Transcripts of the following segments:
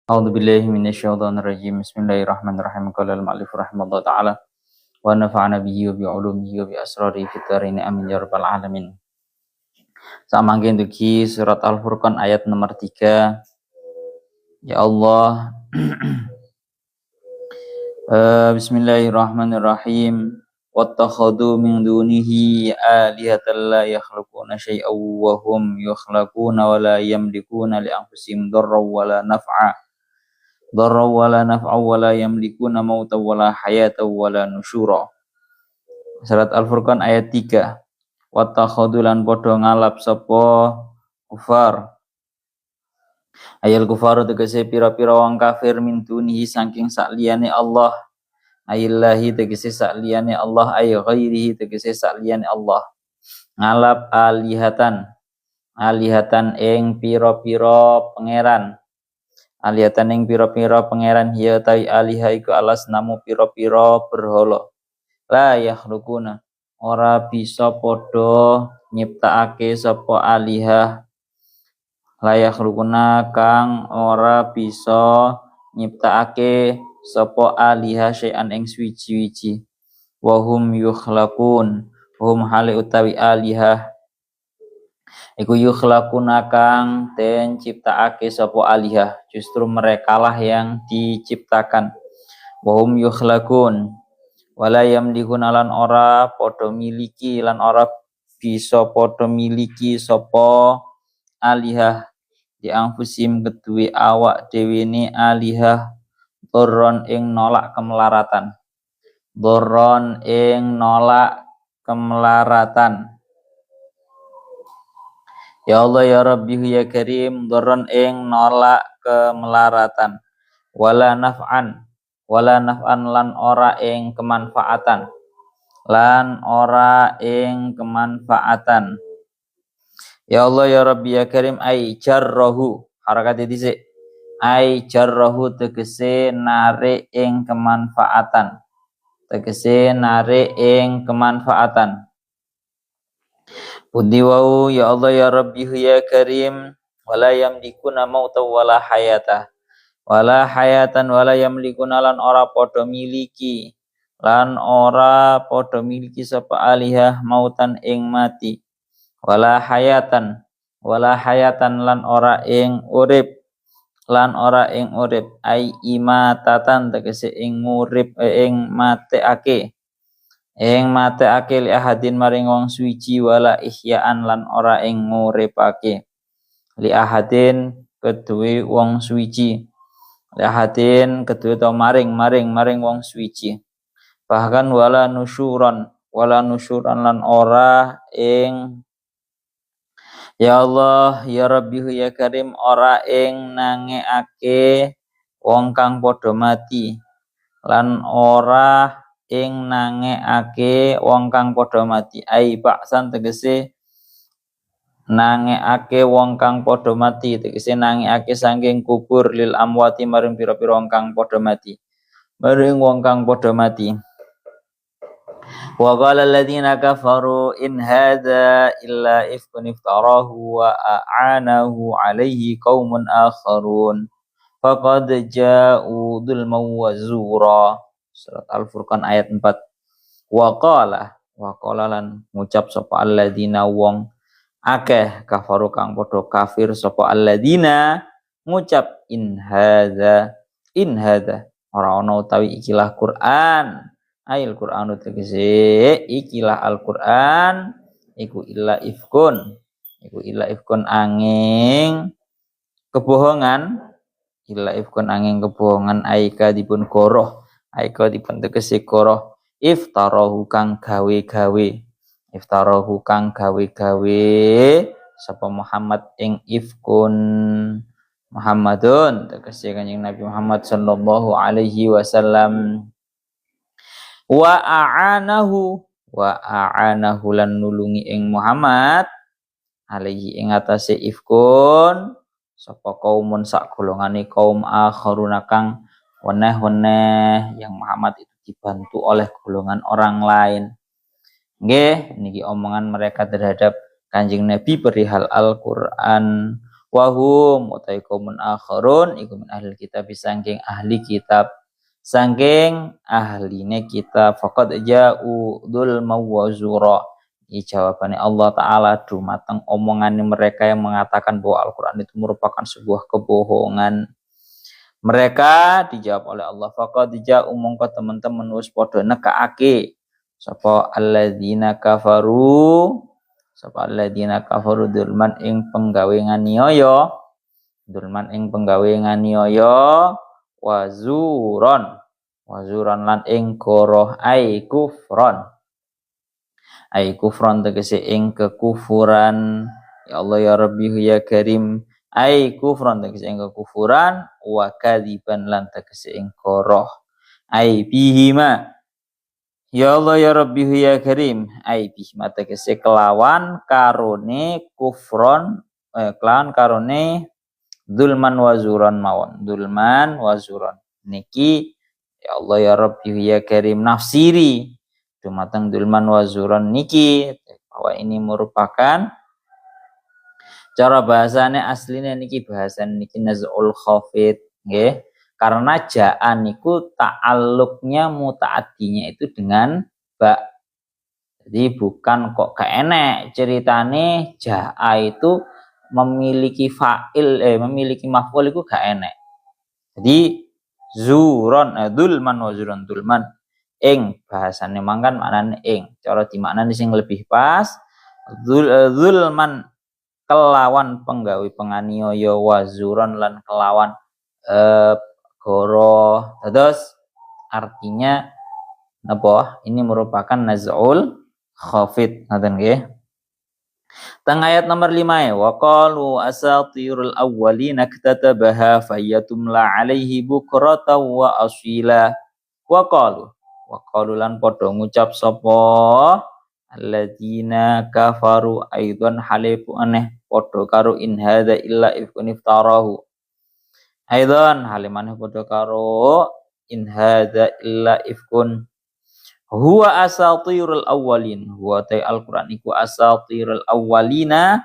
A'udzu billahi minasyaitonir rajim. Bismillahirrahmanirrahim. Qala al-mu'allif rahimahullah taala wa nafa'ana bihi wa bi 'ulumihi wa bi asrarihi fid dharain amin ya rabbal alamin. Samangke dugi surat Al-Furqan ayat nomor 3. Ya Allah. Bismillahirrahmanirrahim. Wattakhadhu min dunihi alihatan la yakhluquna syai'aw wa hum yukhlaquna wa la yamlikuna li anfusihim darran wa la naf'a. Darra wala naf'a wala yamlikuna mauta wala hayata wala nusyura. Surat Al-Furqan ayat 3. Wattakhadhu lan padha ngalap sapa kufar. Ayal kufar tegese pira-pira wong kafir min dunihi saking sakliyane Allah. Ayillahi tegese sakliyane Allah, ay ghairihi tegese sakliyane Allah. Ngalap alihatan ing pira-pira pangeran. Alihatan ing pira-pira pangeran hiya tai aliha iku alas namu pira-pira berhala. La yakhlukuna ora bisa padha nyiptakake sapa aliha. La yakhlukuna kang ora bisa nyiptakake sapa aliha syai'an ing swiji-wiji. Wa hum yukhlaqun hum hale utawi aliha iku yukhlaquna kang den ciptaake sapa alihah, justru merekalah yang diciptakan. Wa hum yukhlaqun wala yamlikuna lan ora padha miliki lan ora bisa padha miliki sapa alihah di anfusim kedue awak dhewe ne alihah dhurron ing nolak kemelaratan. Dhurron ing nolak kemelaratan. Ya Allah ya Rabbi ya Karim dhurran ing nolak kemelaratan wala naf'an lan ora ing kemanfaatan Ya Allah ya Rabbi ya Karim ay jarrahu harakat dhisik ay jarrahu tegese narik ing kemanfaatan Budi wau ya Allah ya Rabbi ya Karim wala yamlikuna mauta wala hayata wala hayatan wala yamlikuna lan ora padha miliki sapa alihah mautan ing mati wala hayatan lan ora ing urip ai imatatan tegese ing urip ing mateake li ahadin maring wong suci wala ihyaan lan ora ing nguripake li ahadin kedue wong suci li ahadin kedue to maring wong suci bahkan wala nusyuran lan ora ing ya Allah ya Rabbi ya Karim ora ing nangeake wong kang padha mati lan ora ing nangeake wong kang padha mati ai baksan tegese nangeake wong kang padha mati tegese nangeake saking kubur lil amwati maring pira-pira wong kang padha mati wa qala alladziina kafaru in hadza illa ifkun iftarahu wa a'anahu alaihi qaumun akharun faqad ja'u dzulman wa zura. Surat Al-Furqan ayat 4. Wa qala lan ngucap sapa alladzina wong akeh kafaru kang padha kafir sapa alladzina ngucap in hadza ora ana utawi ikilah Quran ail Qur'anu tegese ikilah Al-Qur'an iku illa ifkun angin kebohongan aika dipun goroh aika dipun tegese goroh iftarahu kang gawe-gawe sapa Muhammad ing ifkun Muhammadun tegese kanjeng Nabi Muhammad sallallahu alaihi wasallam wa a'anahu lan nulungi ing Muhammad alaihi ing atase ifkun sapa kaumun sak golongane kaum akharuna kang weneh yang Muhammad itu dibantu oleh golongan orang lain. Nggih, niki omongan mereka terhadap Kanjeng Nabi perihal Al-Qur'an. wahum utai kaumun akharun iku min ahli kitab saking ahli kitab saking ahline kitab faqad ja'u dzul mawazura. Ini jawabannya Allah Ta'ala dumateng omongan mereka yang mengatakan bahwa Al-Quran itu merupakan sebuah kebohongan. Mereka dijawab oleh Allah, faqad ja'u mongko teman-teman wis padha nekaake sapa alladzina kafaru dulman ing penggawe nganiaya wazuron lan ing goroh ai kufron tegese ing kekufuran. Ya Allah ya Rabbi ya Karim ai kufron tegese ing kekufuran wa kadziban lan tegese ing goroh ai bihima. Ya Allah ya Rabbi ya Karim ai bihima tegese kelawan karone kufron kelawan karone zulman wazuron mawon wazuron niki. Ya Allah ya Rabbi ya Karim nafsiri dumateng dulman wazuron niki bahwa ini merupakan cara bahasane aslinya niki bahasan niki naz'ul khafid nggih, karena ja'a niku ta'alluqnya mutaaddinya itu dengan ba. Jadi bukan kok keenek ceritane ja'a itu memiliki fa'il memiliki maf'ul itu gak enek. Jadi dulman wazuron dulman ing bahasane mangkan maknane ing cara dimaknani sing lebih pas zulman kelawan penggawe penganiaya wazuron lan kelawan goro. Terus artinya apa? Ini merupakan naz'ul khafid ngoten nggih. Teng ayat nomor 5 wa qalu asatirul awwalina katabaha fayatumla alaihi bukratan wa asila. Wa qalu lan padha ngucap sapa alladzina kafaru aidan halifu aneh padha karo in hadza illa ifkun iftarahu. Aidan halimane padha karo in hadza illa ifkun huwa asatirul awwalin. Huwa ta Al-Qur'an iku asatirul awwalina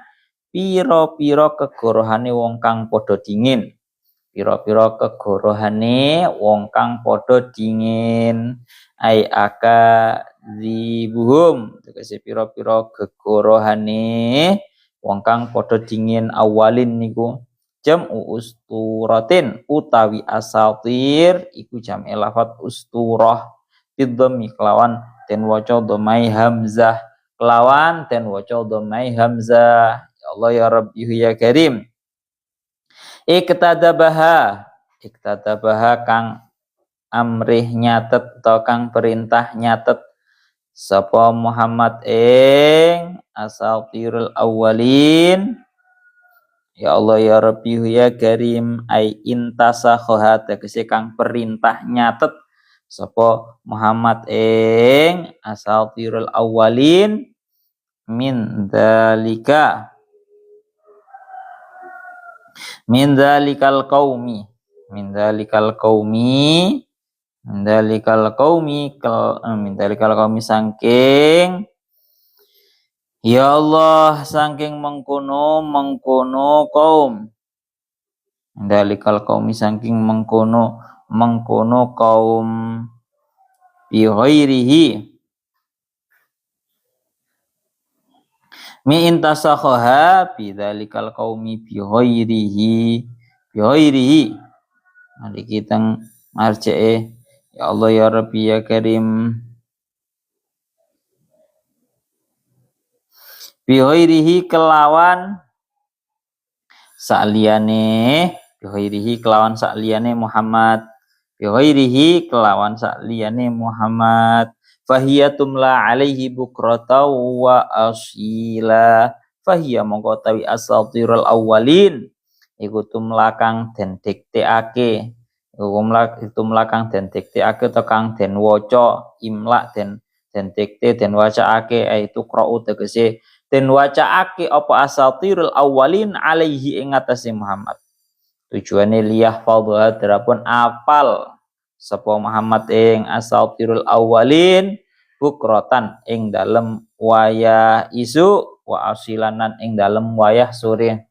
pira-pira kegorohane wong kang padha dingin. Pira-pira kegorohane wong kang padha dingin. Ai aka zibuhum tegese pira-pira gegorohane wong kang padha dingin awalin niku jam'u usturatin utawi asatir iku jam'e lafat usturah bidhammi kelawan den waca dhamai hamzah ya Allah ya Rabbi ya Karim. Iktadabaha kang amrih nyatet atau kang perintah nyatet sapa Muhammad ing asatirul awwalin. Ya Allah ya Rabbi ya Karim ai intasakha tegese kang perintah nyatet sapa Muhammad ing asatirul awwalin min dalikal qaumi saking ya Allah saking mengkono kaum dalikal qaumi saking mengkono kaum bi ghairihi mi intasakha bi dalikal qaumi bi ghairihi nanti kita marjae ya Allah ya Rabbi ya Karim bihoirihi kelawan sakliyane Muhammad fahiyatumla alaihi bukrata wa asila fahiya mongko tawi asatirul awwalin iku tumlakang den dikteake atau kang den waca imlak den dikte den wacaake aitu qra'u tegese den wacaake apa asatirul awwalin alaihi ing atase Muhammad. Tujuane liyah fadha darapun apal sapa Muhammad ing asatirul awwalin bukrotan ing dalem wayah isu wa asilanan ing dalem wayah sore.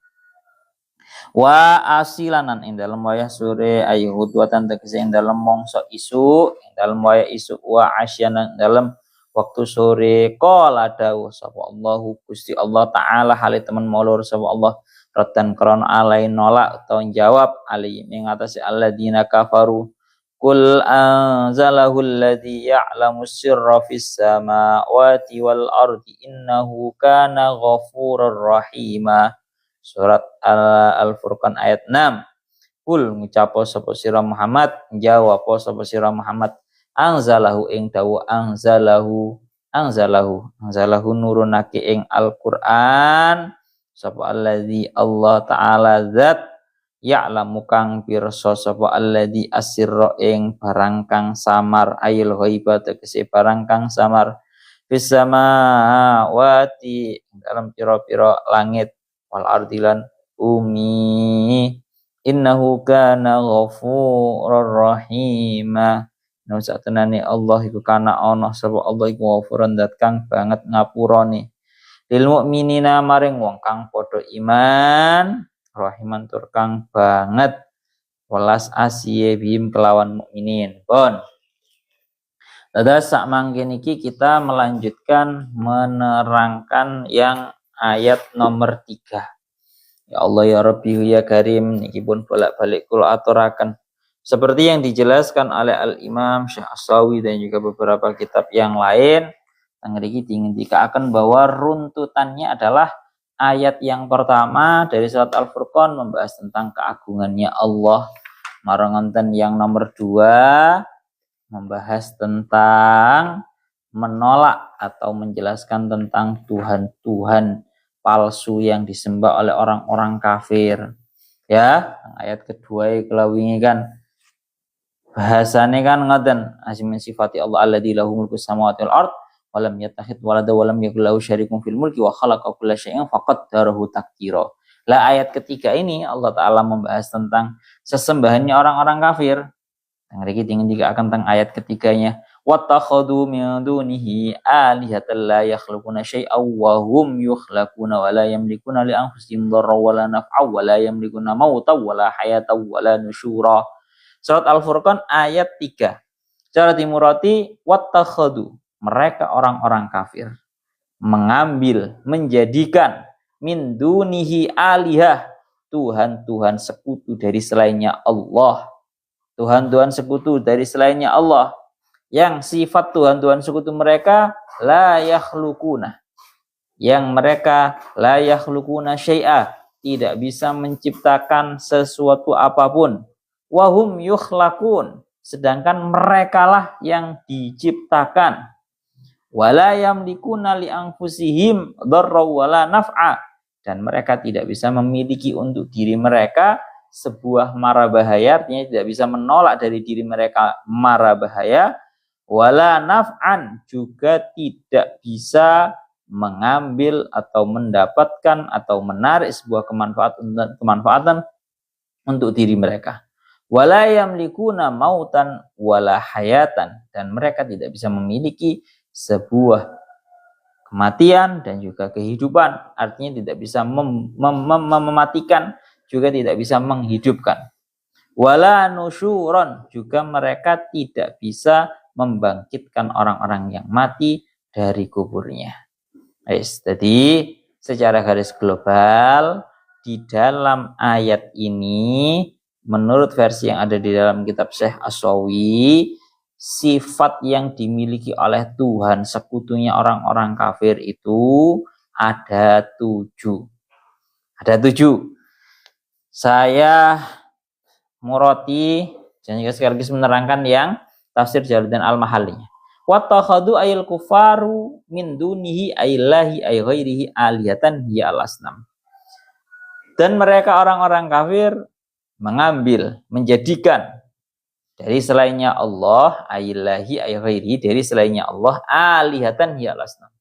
Wa asilanan ing dalem wayah sore ayu hudwatan tegese ing dalem mongso isu ing dalem wayah isu wa asyanan dalem waktu sore qala dawuh sapa Allahu Gusti Allah taala hale temen molor sapa Allah rotan kron alai nolak atau jawab ali ing atase alladzina kafaru kul anzalahu alladzi ya'lamu sirra fis samawati wal ardi innahu kana ghafurur rahima. Surat Al-Furqan ayat 6. Kul ngucapo sapa sira Muhammad, jawab sapa sira Muhammad, anzalahu ing dawu anzalahu nurunake ing Al-Qur'an sapa alladzi Allah taala zat ya'lamu kang pirsa sapa alladzi asirra ing barang kang samar ayil ghaiba tegese barang kang samar fis samawati dalam pira-pira langit wal ardilan umi innahu kana ghafurur rahima. Nah satenane Allah iku kana ana sapa Allah iku ghafuran dat kang banget ngapurane lil mukminina maring wong kang padha iman rahiman tur kang banget welas asiye bim kelawan mukminin. Pun dados sak mangken iki kita melanjutkan menerangkan yang ayat nomor 3. Ya Allah ya Rabbi ya Karim niki pun bolak-balik kula aturaken seperti yang dijelaskan oleh Al-Imam Syekh As-Sawi dan juga beberapa kitab yang lain. Ngriki dikatakan bahwa runtutannya adalah ayat yang pertama dari surat Al-Furqan membahas tentang keagungannya Allah. Marangonten yang nomor 2 membahas tentang menolak atau menjelaskan tentang Tuhan palsu yang disembah oleh orang-orang kafir. Ya, ayat kedua kalau wingi kan bahasane kan ngoten asimin sifati Allah alladzi lahu mulku samawati wal ard wa lam yattakhidh walada wa lam yakul lahu syarikun fil mulki wa khalaqa kulla syai'in faqaddarahu taqdira. Lah ayat ketiga ini Allah taala membahas tentang sesembahannya orang-orang kafir. Ngriki akan tentang ayat ketiganya wattakhadhu min dunihi alihatan la yakhluquna syai'aw wa hum yukhlaquna wa la yamlikuna li anfusihim dharra wa la naf'a wa la yamlikuna mauta wa la hayata wa la nusyura. Surat Al-Furqan ayat 3. Cara dimurati wattakhadhu mereka orang-orang kafir mengambil menjadikan min dunihi alihah Tuhan-Tuhan sekutu dari selainnya Allah. Tuhan-Tuhan sekutu dari selainnya Allah yang sifat Tuhan-Tuhan sekutu mereka la yakhluquna yang mereka la yakhluquna syai'a tidak bisa menciptakan sesuatu apapun wahum yukhlaqun sedangkan merekalah yang diciptakan wala yamlikuna li anfusihim dharra wala naf'a dan mereka tidak bisa memiliki untuk diri mereka sebuah mara bahaya, artinya tidak bisa menolak dari diri mereka mara bahaya, wala naf'an juga tidak bisa mengambil atau mendapatkan atau menarik sebuah kemanfaatan untuk diri mereka. Wala yamlikuna mautan wala hayatan dan mereka tidak bisa memiliki sebuah kematian dan juga kehidupan, artinya tidak bisa mematikan juga tidak bisa menghidupkan. Wala nusyuron juga mereka tidak bisa membangkitkan orang-orang yang mati dari kuburnya. Jadi secara garis global di dalam ayat ini menurut versi yang ada di dalam kitab Syekh As-Sawi sifat yang dimiliki oleh Tuhan sekutunya orang-orang kafir itu ada 7. Ada 7. Saya murati dan juga sekaligus menerangkan yang tafsir Jalaluddin Al-Mahallinya. Wattakhadhu ayil kufaru min dunihi aillahi ay ghairihi alihatan hiya al-asnam. Dan mereka orang-orang kafir mengambil, menjadikan dari selainnya Allah aillahi ay ghairihi dari selainnya Allah alihatan hiya al-asnam.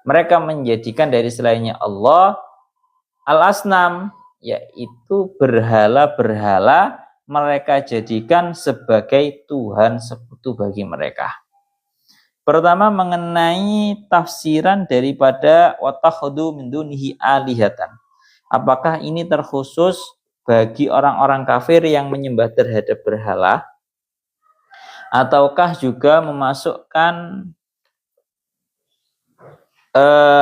Mereka menjadikan dari selainnya Allah al-asnam yaitu berhala-berhala mereka jadikan sebagai Tuhan sekutu bagi mereka. Pertama mengenai tafsiran daripada wattakhadhu min dunihi alihatan. Apakah ini terkhusus bagi orang-orang kafir yang menyembah terhadap berhala, ataukah juga memasukkan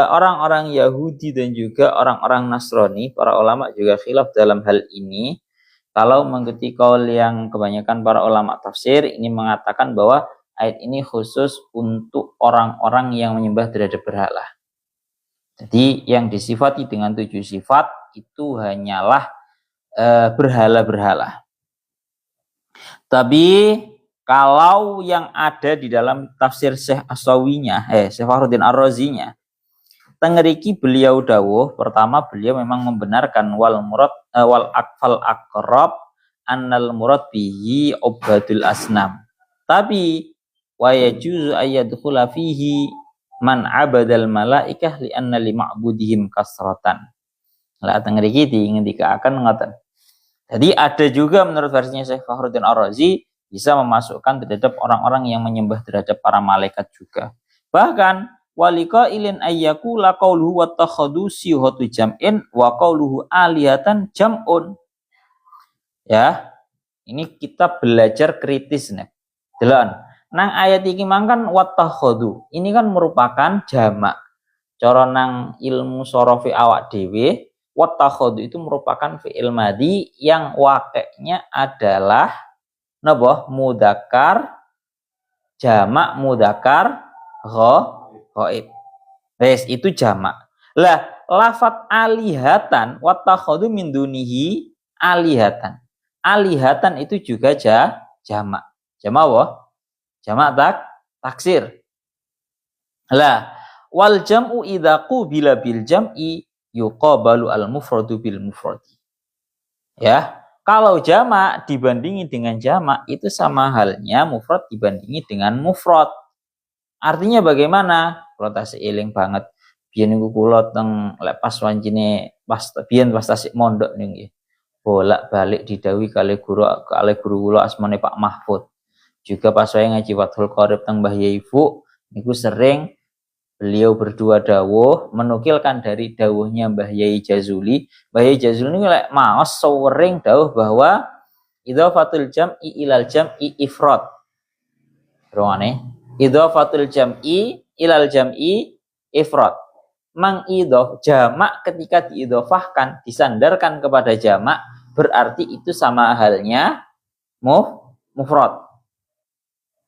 orang-orang Yahudi dan juga orang-orang Nasrani? Para ulama juga khilaf dalam hal ini. Kalau mengikuti kaul yang kebanyakan para ulama tafsir, ini mengatakan bahwa ayat ini khusus untuk orang-orang yang menyembah terhadap berhala. Jadi yang disifati dengan 7 sifat itu hanyalah berhala-berhala. Tapi kalau yang ada di dalam tafsir Syekh As-Sawinya, Syekh Fakhruddin Ar-Razinya, tengeriki beliau dawuh, pertama beliau memang membenarkan wal akfal akrab annal murad bihi ubadul asnam. Tapi wa yajuzu ayyadkhula fihi man abadal malaikah li anna li ma'budihim kasratan. Lah tengeriki ngendikaken ngoten. Jadi ada juga menurut versinya Syekh Fakhruddin Ar-Razi bisa memasukkan terhadap orang-orang yang menyembah terhadap para malaikat juga. Bahkan walika ilin ayyakula qauluhu wattakhadhu sihatu jam'in wa qauluhu alihatan jam'un. Ya, ini kita belajar kritis nih. Delon. Nang ayat iki mangkan wattakhadhu. Ini kan merupakan jamak. Cara nang ilmu sorofi awak dhewe, wattakhadhu itu merupakan fi'il madhi yang wakeknya adalah napa? Mudzakkar, jamak mudzakkar ghaib. Wes itu jamak. Lah lafat alihatan wattakhadhu min dunihi alihatan. Alihatan itu juga jamak. Jamak apa? Jamak taksir. Lah wal jam'u idza qubila bil jam'i yuqabalu al mufradu bil mufradi. Ya, kalau jamak dibandingi dengan jamak itu sama halnya mufrad dibandingi dengan mufrad. Artinya bagaimana? Kalau tasik eling banget. Biyen niku kula teng lek pas wancine pas tasik mondok niku nggih. Bolak-balik didhawuhi kali guru kula asmane Pak Mahfud. Juga pas saya ngaji Fathul Qorib teng Mbah Yaifu niku sering beliau berdua dawuh menukilkan dari dawuhnya Mbah Yai Jazuli. Mbah Yai Jazuli ini lek maos sering dawuh bahwa idzafatul jam'i ilal jam'i ifrad. Rongane, idzafatul jam'i ilal jam'i ifrad. Mangidhaf jamak ketika diidhafahkan disandarkan kepada jamak berarti itu sama halnya mufrad.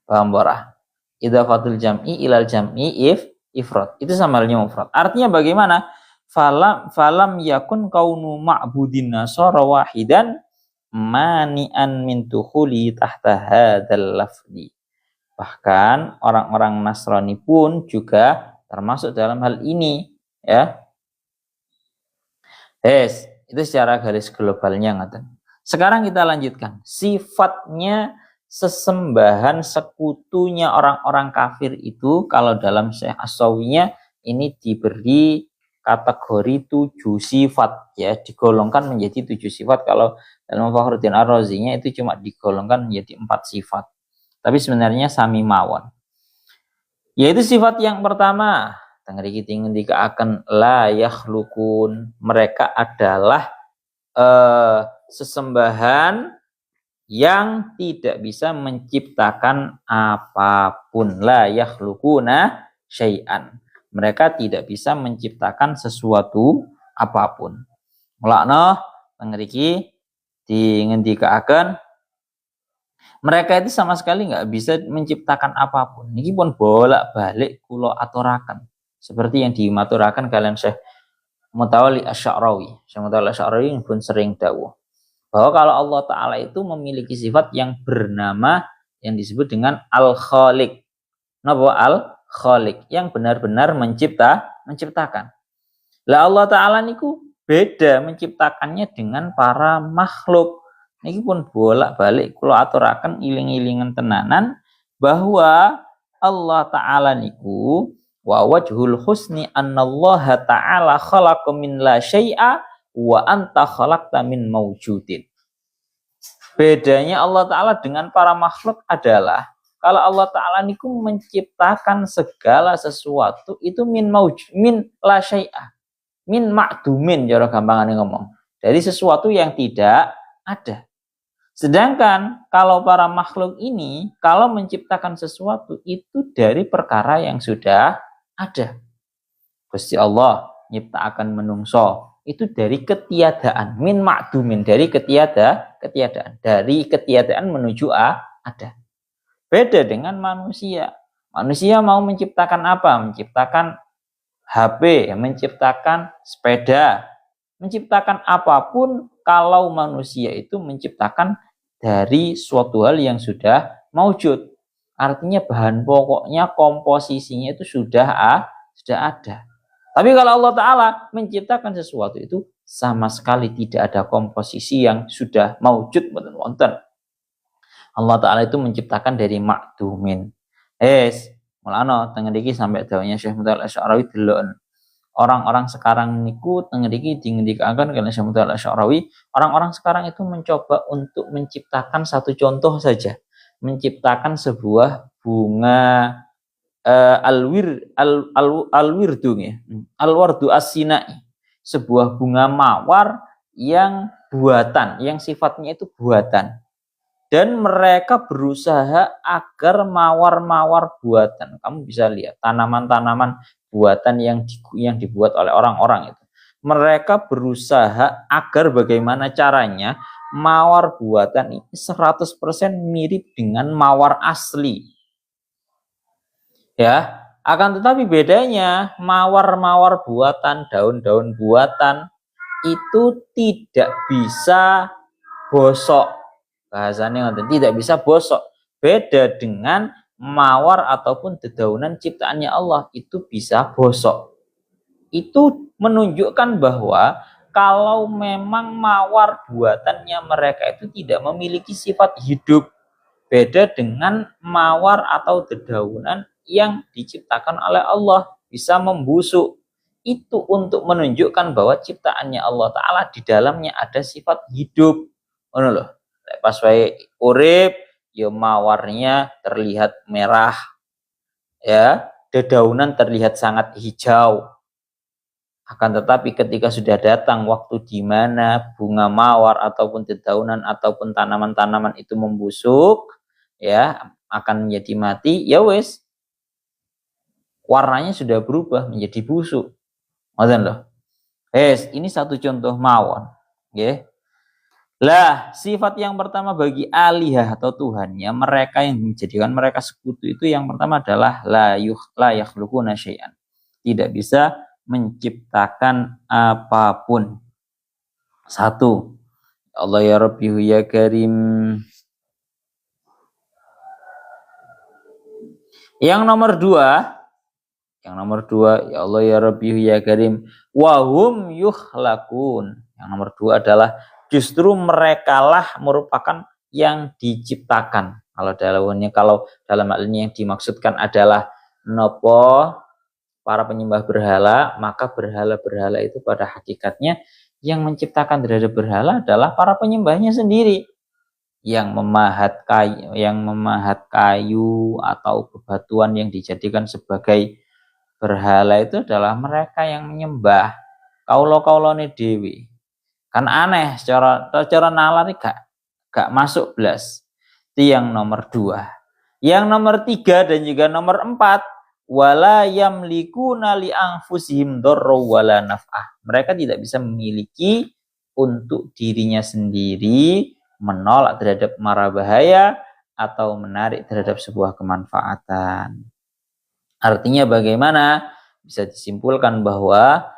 Paham borah? Idzafatul jam'i ilal jam'i ifrad. Itu sama halnya mufrad. Artinya bagaimana? Falam yakun kaunu ma'budin nasara wahidan mani'an min tukhuli tahta hadzal lafzi. Bahkan orang-orang Nasrani pun juga termasuk dalam hal ini, ya. Itu secara garis globalnya ngaten. Sekarang kita lanjutkan. Sifatnya sesembahan sekutunya orang-orang kafir itu kalau dalam Syekh As-Sawinya ini diberi kategori 7 sifat, ya, digolongkan menjadi 7 sifat. Kalau dalam Fakhruddin Ar-Razinya itu cuma digolongkan menjadi 4 sifat. Tapi sebenarnya sami mawon. Yaitu sifat yang pertama, tengeri kita ngendikaaken la yakhlukun. Mereka adalah sesembahan yang tidak bisa menciptakan apapun. La yakhlukuna syai'an. Mereka tidak bisa menciptakan sesuatu apapun. Mulakno tengeriki dingendikaaken mereka itu sama sekali nggak bisa menciptakan apapun. Ini pun bolak-balik kula aturaken. Seperti yang dimaturaken kalian Syekh Mutawalli Asy-Sya'rawi. Syekh Mutawalli Asy-Sya'rawi pun sering dawuh bahwa kalau Allah Ta'ala itu memiliki sifat yang bernama yang disebut dengan Al-Khaliq. Napa Al-Khaliq? Yang benar-benar menciptakan. Lah Allah Ta'ala niku beda menciptakannya dengan para makhluk. Niki pun bolak-balik kula aturaken iling-ilingan tenanan bahwa Allah Ta'ala niku wa wajhul husni annallaha ta'ala khalaqa min la syai'a wa anta khalaqta min mawjudin. Bedanya Allah Ta'ala dengan para makhluk adalah kalau Allah Ta'ala niku menciptakan segala sesuatu itu min la syai'a, min ma'dumin, cara gampangane ngomong, dari sesuatu yang tidak ada. Sedangkan kalau para makhluk ini, kalau menciptakan sesuatu itu dari perkara yang sudah ada. Gusti Allah nyiptakan menungso itu dari ketiadaan, min ma'dumin, dari ketiadaan, dari ketiadaan menuju ada. Beda dengan manusia. Manusia mau menciptakan apa? Menciptakan HP, menciptakan sepeda, menciptakan apapun. Kalau manusia itu menciptakan dari suatu hal yang sudah maujud. Artinya bahan pokoknya, komposisinya itu sudah ada. Tapi kalau Allah Ta'ala menciptakan sesuatu itu sama sekali tidak ada komposisi yang sudah maujud wonten. Allah Ta'ala itu menciptakan dari makdumin. Mulano tengah diki sampai dawanya Syekh Mutal Asy'arawi delon. Orang-orang sekarang niku tengah diki dingendikaken kalih Syekh Mutal Asy'arawi, orang-orang sekarang itu mencoba untuk menciptakan satu contoh saja, menciptakan sebuah bunga alwirdu ya. Alwardu as-sinai, sebuah bunga mawar yang buatan, yang sifatnya itu buatan. Dan mereka berusaha agar mawar-mawar buatan. Kamu bisa lihat tanaman-tanaman buatan yang dibuat oleh orang-orang itu. Mereka berusaha agar bagaimana caranya mawar buatan ini 100% mirip dengan mawar asli. Ya, akan tetapi bedanya mawar-mawar buatan, daun-daun buatan itu tidak bisa bosok. Bahasanya tidak bisa bosok. Beda dengan mawar ataupun dedaunan ciptaannya Allah itu bisa bosok. Itu menunjukkan bahwa kalau memang mawar buatannya mereka itu tidak memiliki sifat hidup, beda dengan mawar atau dedaunan yang diciptakan oleh Allah bisa membusuk. Itu untuk menunjukkan bahwa ciptaannya Allah Ta'ala di dalamnya ada sifat hidup. Loh. Pas wae urip ya mawarnya terlihat merah, ya dedaunan terlihat sangat hijau. Akan tetapi ketika sudah datang waktu di mana bunga mawar ataupun dedaunan ataupun tanaman-tanaman itu membusuk, ya akan menjadi mati, ya wes warnanya sudah berubah menjadi busuk. Ngoten loh. Ini satu contoh mawon, nggih. Lah, sifat yang pertama bagi alihah atau Tuhannya, mereka yang menjadikan mereka sekutu itu yang pertama adalah la yakhluquna syai'an. Tidak bisa menciptakan apapun. Satu, Allah ya Rabbi ya Karim. Yang nomor dua, ya Allah ya Rabbi ya Karim, wahum yukhlaqun. Yang nomor dua adalah justru merekalah merupakan yang diciptakan. Kalau dalam hal ini yang dimaksudkan adalah nopo para penyembah berhala, maka berhala-berhala itu pada hakikatnya yang menciptakan terhadap berhala adalah para penyembahnya sendiri. Yang memahat kayu atau bebatuan yang dijadikan sebagai berhala itu adalah mereka yang menyembah kaulo-kaulone dewi. Kan aneh secara nalar gak masuk belas. Itu yang nomor dua. Yang nomor tiga dan juga nomor empat, wala yamlikuna li anfusihim darra wala naf'ah. Mereka tidak bisa memiliki untuk dirinya sendiri menolak terhadap mara bahaya atau menarik terhadap sebuah kemanfaatan. Artinya bagaimana? Bisa disimpulkan bahwa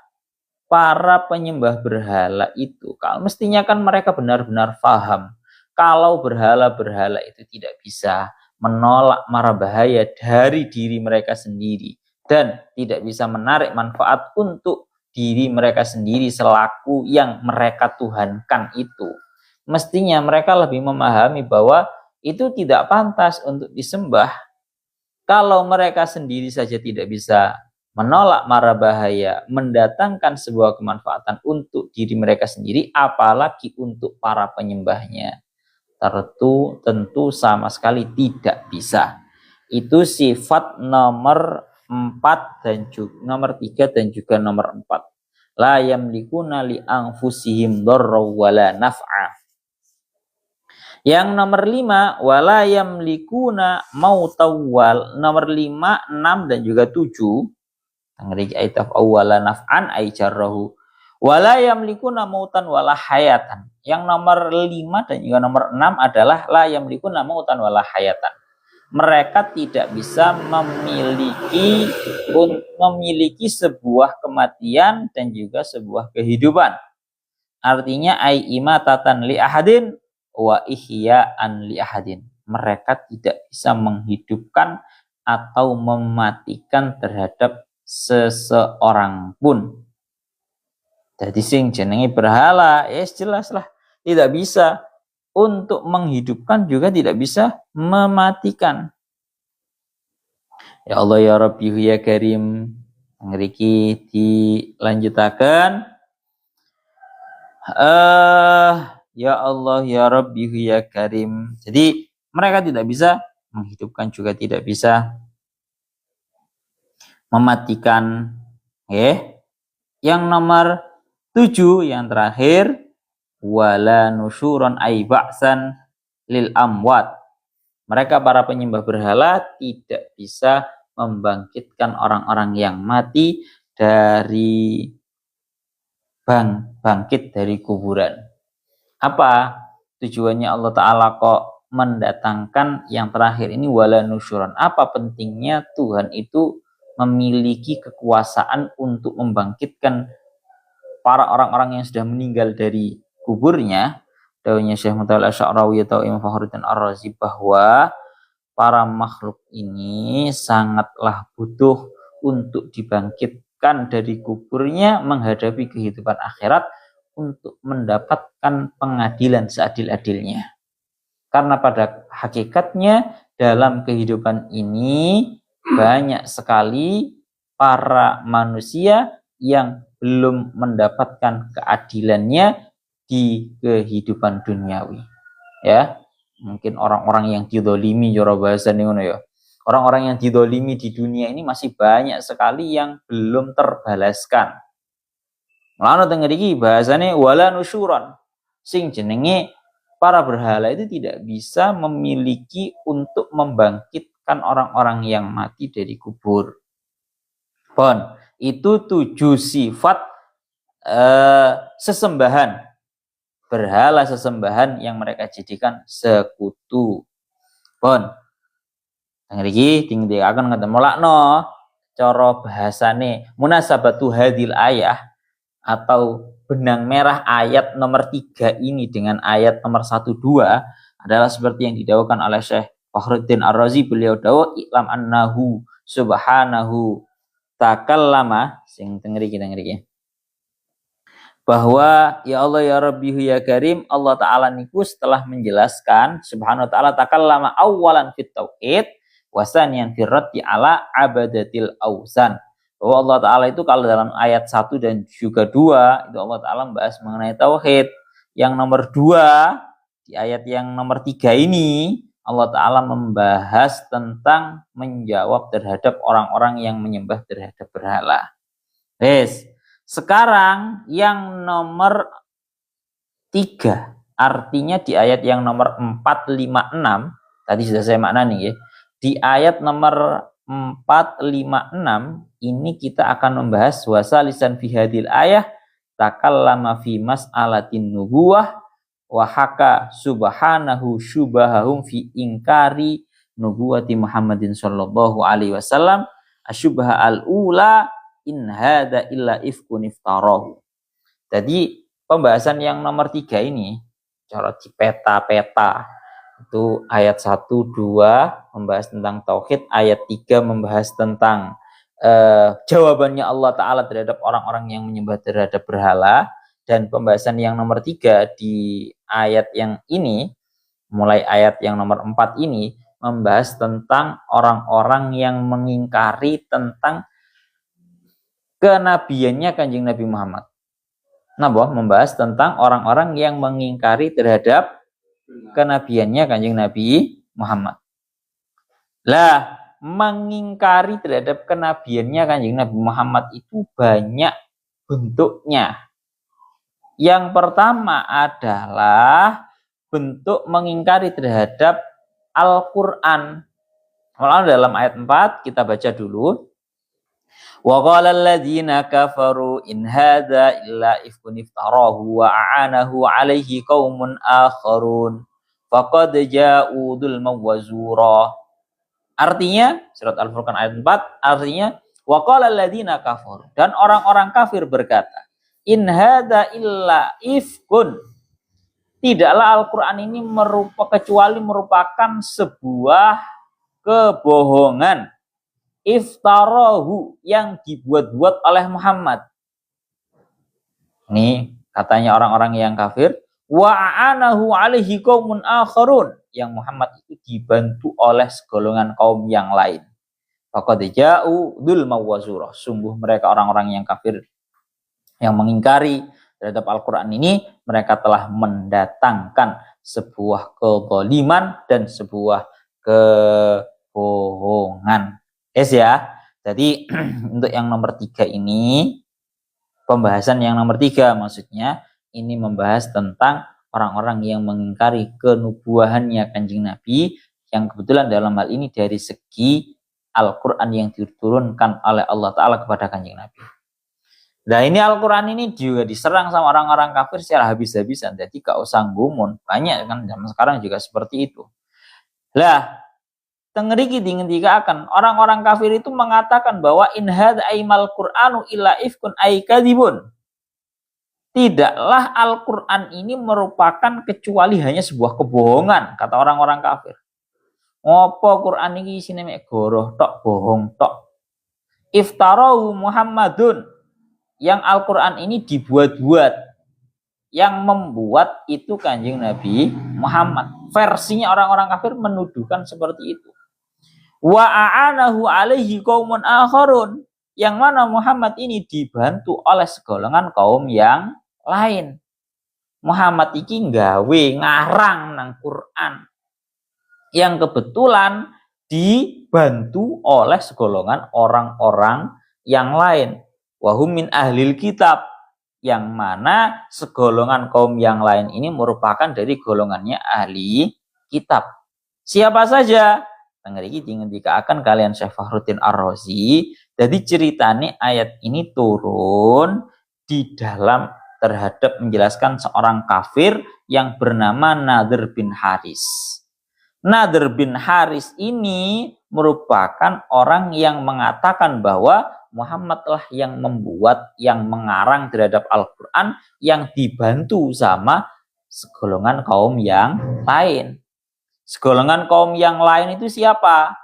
para penyembah berhala itu, kalau mestinya kan mereka benar-benar paham kalau berhala-berhala itu tidak bisa menolak mara bahaya dari diri mereka sendiri dan tidak bisa menarik manfaat untuk diri mereka sendiri selaku yang mereka tuhankan itu. Mestinya mereka lebih memahami bahwa itu tidak pantas untuk disembah. Kalau mereka sendiri saja tidak bisa menolak mara bahaya, mendatangkan sebuah kemanfaatan untuk diri mereka sendiri, apalagi untuk para penyembahnya. Tentu sama sekali tidak bisa. Itu sifat nomor 4 dan juga nomor 3 dan juga nomor 4. La yamlikuna li anfusihim darra wala naf'a. Yang nomor 5, wala yamlikuna mautawwal. Nomor 5, 6 dan juga 7. Tangrik aitaf awwala naf'an ay jarrahu. Wala yamlikuna mautan wala hayatan. Yang nomor 5 dan juga nomor 6 adalah la yamlikuna mautan wala hayatan. Mereka tidak bisa memiliki sebuah kematian dan juga sebuah kehidupan. Artinya ai imatatan li ahadin wa ihya'an li ahadin. Mereka tidak bisa menghidupkan atau mematikan terhadap seseorang pun. Jadi sing jenenge berhala, jelas lah tidak bisa. Untuk menghidupkan juga tidak bisa mematikan. Ya Allah ya Rabbi ya Karim. Ngriki dilanjutakan. Ya Allah ya Rabbi ya Karim. Jadi mereka tidak bisa menghidupkan juga tidak bisa mematikan. Yang nomor 7 yang terakhir, wala nusyuron ay ba'san lil amwat. Mereka para penyembah berhala tidak bisa membangkitkan orang-orang yang mati dari bangkit dari kuburan. Apa tujuannya Allah Ta'ala kok mendatangkan yang terakhir ini wala nusyuron? Apa pentingnya Tuhan itu memiliki kekuasaan untuk membangkitkan para orang-orang yang sudah meninggal dari kuburnya? Dawuhnya Syekh Mutawalli Asy'arawi atau Imam Fakhruddin Ar-Razi bahwa para makhluk ini sangatlah butuh untuk dibangkitkan dari kuburnya menghadapi kehidupan akhirat untuk mendapatkan pengadilan seadil-adilnya. Karena pada hakikatnya dalam kehidupan ini banyak sekali para manusia yang belum mendapatkan keadilannya di kehidupan duniawi. Ya, mungkin orang-orang yang didolimi jora bahasa nih ya. Orang-orang yang didolimi di dunia ini masih banyak sekali yang belum terbalaskan. Lalu tengah iki bahasane wala nusyuron. Sing jenenge para berhala itu tidak bisa memiliki untuk membangkitkan orang-orang yang mati dari kubur. Pon, itu 7 sifat sesembahan, berhala sesembahan yang mereka jadikan sekutu. Pon, ngriki tinggi akan ketemu lakno cara bahasane munasabatu hadil ayah atau benang merah ayat nomor 3 ini dengan ayat nomor 1-2 adalah seperti yang didawuhkan oleh Syekh Fakhruddin Ar-Razi. Beliau dawuh iklam annahu subhanahu takallama sing tengriki bahwa ya Allah ya Rabbi ya Karim, Allah Ta'ala niku setelah menjelaskan subhanahu wa ta'ala takallama awalan fit tauhid wasaniyan firraddi ala abadatil awsan. Bahwa Allah Ta'ala itu kalau dalam ayat 1 dan juga 2 itu Allah Ta'ala membahas mengenai tauhid. Yang nomor 2 di ayat yang nomor 3 ini Allah Ta'ala membahas tentang menjawab terhadap orang-orang yang menyembah terhadap berhala. Sekarang yang nomor 3, artinya di ayat yang nomor 4, 5, 6, tadi sudah saya maknani ya. Di ayat nomor 4, 5, 6 ini kita akan membahas wasalisan fi hadil ayah takallama fi mas'alatin nubuwah wa haka subhanahu syubahahum fi ingkari nubuwati Muhammadin sallallahu alaihi wasallam asyubha al-ula in hada illa ifkun iftarahu. Jadi pembahasan yang nomor 3 ini cara di peta-peta itu ayat 1, 2 membahas tentang tauhid, ayat 3 membahas tentang jawabannya Allah Ta'ala terhadap orang-orang yang menyembah terhadap berhala, dan pembahasan yang nomor 3 di ayat yang ini mulai ayat yang nomor 4 ini membahas tentang orang-orang yang mengingkari tentang kenabiannya Kanjeng Nabi Muhammad. Membahas tentang orang-orang yang mengingkari terhadap kenabiannya Kanjeng Nabi Muhammad. Lah, mengingkari terhadap kenabiannya Kanjeng Nabi Muhammad itu banyak bentuknya. Yang pertama adalah bentuk mengingkari terhadap Al-Qur'an. Malah dalam ayat 4 kita baca dulu. Wa qala alladziina kafaru in hadza illa ifkun iftarahu wa a'anahu 'alaihi qaumun akharun faqad ja'u dzulman wa zura. Artinya surat Al-Furqan ayat 4 artinya wa qala alladziina kafaru, dan orang-orang kafir berkata, in hadza illa ifkun, tidaklah Al-Qur'an ini kecuali merupakan sebuah kebohongan, iftarahu, yang dibuat-buat oleh Muhammad. Ini katanya orang-orang yang kafir. Wa a'anahu 'alaihi qaumun akharun, yang Muhammad itu dibantu oleh segolongan kaum yang lain. Faqad ja'u dzulman wa zura, sungguh mereka orang-orang yang kafir yang mengingkari terhadap Al-Qur'an ini, mereka telah mendatangkan sebuah kezaliman dan sebuah kebohongan. Ya. Jadi untuk yang nomor 3 ini, pembahasan yang nomor 3 maksudnya ini membahas tentang orang-orang yang mengingkari kenubuahannya Kanjeng Nabi, yang kebetulan dalam hal ini dari segi Al-Qur'an yang diturunkan oleh Allah Ta'ala kepada Kanjeng Nabi. Nah ini Al-Qur'an ini juga diserang sama orang-orang kafir secara habis-habisan. Jadi gak usah gumun, banyak kan zaman sekarang juga seperti itu. Lah tengeriki dihentikan orang-orang kafir itu mengatakan bahwa in hadza aimal qur'anu illa ifkun ay kadhibun. Tidaklah Al-Qur'an ini merupakan kecuali hanya sebuah kebohongan, kata orang-orang kafir. Ngopo Qur'an ini isine mek goroh tok, bohong tok. Iftarau Muhammadun, yang Al-Qur'an ini dibuat-buat. Yang membuat itu Kanjeng Nabi Muhammad. Versinya orang-orang kafir menuduhkan seperti itu. Wa a'anahu 'alaihi qaumun akharun, yang mana Muhammad ini dibantu oleh segolongan kaum yang lain. Muhammad iki nggawe ngarang nang Quran yang kebetulan dibantu oleh segolongan orang-orang yang lain. Wahum min ahlil kitab, yang mana segolongan kaum yang lain ini merupakan dari golongannya ahli kitab. Siapa saja? Tengeriki dihentikan kalian Syekh Fakhruddin Ar-Razi. Jadi ceritanya ayat ini turun di dalam terhadap menjelaskan seorang kafir yang bernama Nadir bin Haris. Nadir bin Haris ini merupakan orang yang mengatakan bahwa Muhammadlah yang membuat, yang mengarang terhadap Al-Quran, yang dibantu sama segolongan kaum yang lain. Segolongan kaum yang lain itu siapa?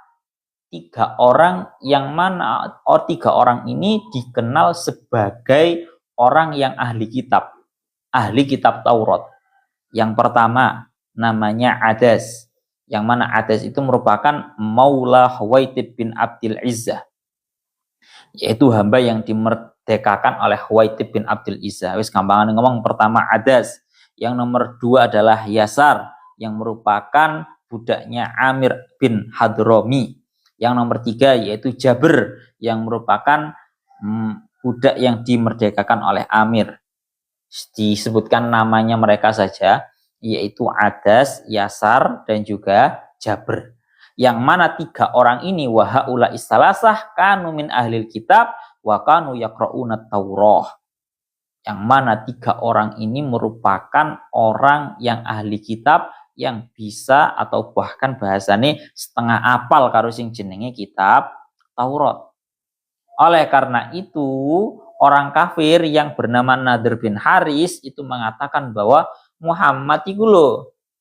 3 orang, yang mana 3 orang ini dikenal sebagai orang yang ahli kitab Taurat. Yang pertama namanya Adas, yang mana Adas itu merupakan Maula Huwaitib bin Abdul Izzah, yaitu hamba yang dimerdekakan oleh Huwaitib bin Abdul Izzah. Wis gampangan ngomong, pertama Adas. Yang nomor 2 adalah Yasar, yang merupakan budaknya Amir bin Hadrami. Yang nomor 3 yaitu Jabir, yang merupakan budak yang dimerdekakan oleh Amir. Disebutkan namanya mereka saja, yaitu Adas, Yasar, dan juga Jabir. Yang mana 3 orang ini wahaula istalasah kanu min ahlil kitab wa kanu yaqra'una Taurah. Yang mana 3 orang ini merupakan orang yang ahli kitab, yang bisa atau bahkan bahasane setengah apal karo sing jenenge kitab Taurat. Oleh karena itu, orang kafir yang bernama Nadir bin Haris itu mengatakan bahwa Muhammad iku lho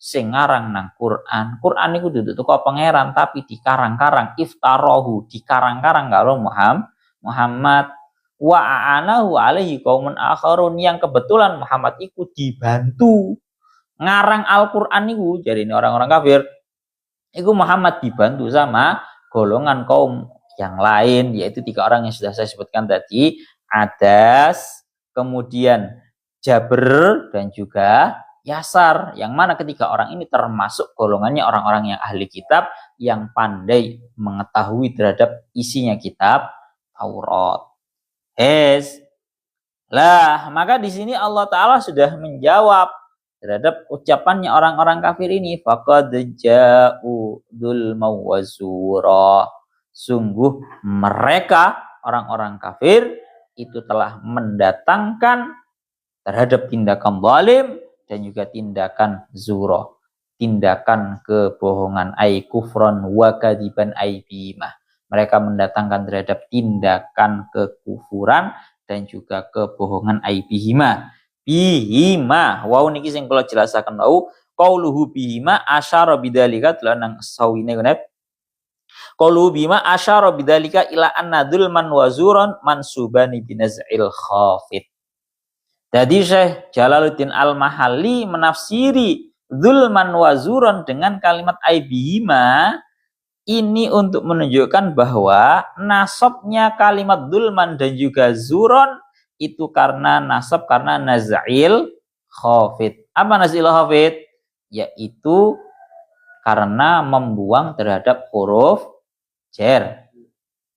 sing ngarang nang Quran. Quran iku dudu teko pangeran tapi dikarang-karang, iftarahu, dikarang-karang karo Muhammad. Wa a'anahu 'alaihi qaumun akharun, yang kebetulan Muhammad iku dibantu ngarang Al-Qur'an niku, jadi ini orang-orang kafir. Iku Muhammad dibantu sama golongan kaum yang lain, yaitu 3 orang yang sudah saya sebutkan tadi, Adas, kemudian Jabir, dan juga Yasar, yang mana ketiga orang ini termasuk golongannya orang-orang yang ahli kitab, yang pandai mengetahui terhadap isinya kitab Taurat. Lah, maka di sini Allah Ta'ala sudah menjawab terhadap ucapannya orang-orang kafir ini, faqad ja'u dzulman wa zura. Sungguh mereka orang-orang kafir itu telah mendatangkan terhadap tindakan zalim dan juga tindakan zura, tindakan kebohongan, ai kufron wa kadiban ai bimah. Mereka mendatangkan terhadap tindakan kekufuran dan juga kebohongan ai bihima. Bihima, wow niki sing kula jelasaken wau, qauluhu bihima asyara bidzalika telanang sawine gunep. Qauluhu bihima asyara bidzalika ila anna dzulman wa zuran mansubani binaz'il khafid. Jadi Syekh Jalaluddin Al-Mahalli menafsiri dzulman wa zuran dengan kalimat aibihima ini untuk menunjukkan bahwa nasabnya kalimat dzulman dan juga zuron itu karena nasab karena naz'il khafid. Apa naz'il khafid? Yaitu karena membuang terhadap huruf jar.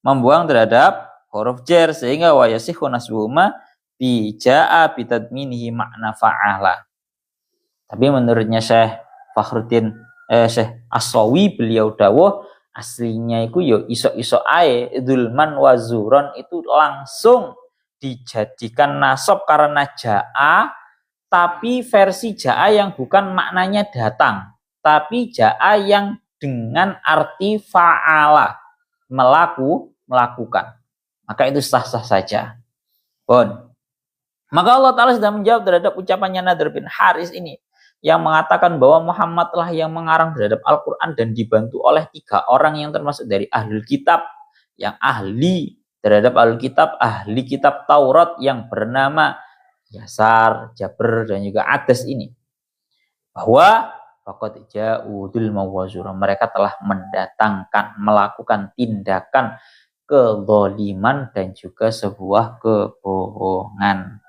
Membuang terhadap huruf jar sehingga wa yasihhu nasbuhuma bi jaa bi tadminihi makna fa'ala. Tapi menurutnya Syekh Fakhruddin Syekh As-Sawi beliau dawuh aslinya itu yo iso-iso ae dzulman wa zuron itu langsung dijadikan nasab karena jaa, tapi versi jaa yang bukan maknanya datang, tapi jaa yang dengan arti fa'ala, melakukan. Maka itu sah-sah saja. Bon. Maka Allah Ta'ala sudah menjawab terhadap ucapannya Nadhr bin Haris ini, yang mengatakan bahwa Muhammadlah yang mengarang terhadap Al-Quran dan dibantu oleh 3 orang yang termasuk dari Ahlul Kitab, yang ahli terhadap Ahlul Kitab, ahli kitab Taurat yang bernama Yasar, Jabr, dan juga Adas ini. Bahwa faqad ja'u dzulman wa zura, mereka telah mendatangkan, melakukan tindakan kezaliman dan juga sebuah kebohongan.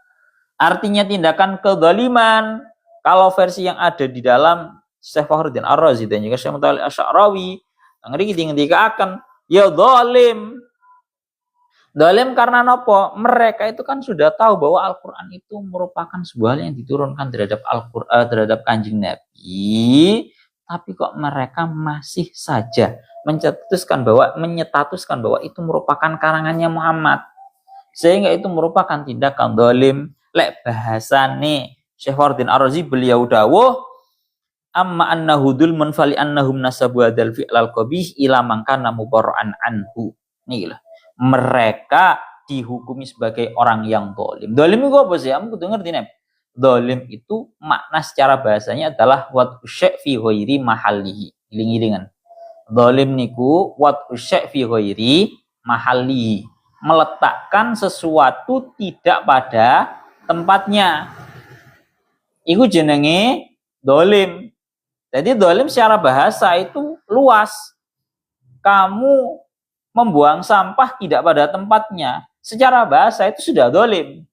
Artinya tindakan kezaliman, kalau versi yang ada di dalam Syekh Fakhruddin Ar-Razi dan juga Syekh Mutawalli Asy'arawi, ngerti ngendikaken ya zalim. Zalim karena nopo? Mereka itu kan sudah tahu bahwa Al-Qur'an itu merupakan sebuah hal yang diturunkan terhadap Al-Qur'an, terhadap Kanjeng Nabi, tapi kok mereka masih saja mencetuskan menyetatuskan bahwa itu merupakan karangannya Muhammad. Sehingga itu merupakan tindakan zalim. Lek bahasane Syekh Fakhruddin Ar-Razi beliau dawuh amma annahu dzulmun fali annahum nasabu hadzal fi'lal qabih ila man kana mubarra'an anhu. Nih lah. Mereka dihukumi sebagai orang yang zalim. Zalim itu apa sih? Kamu kudu ngerti nih. Zalim itu makna secara bahasanya adalah wat'u syai' fi ghairi mahallihi. Iling-ilingan. Zalim niku wat'u syai' fi ghairi mahallihi. Meletakkan sesuatu tidak pada tempatnya. Iku jenenge zalim. Jadi zalim secara bahasa itu luas. Kamu membuang sampah tidak pada tempatnya, secara bahasa itu sudah zalim.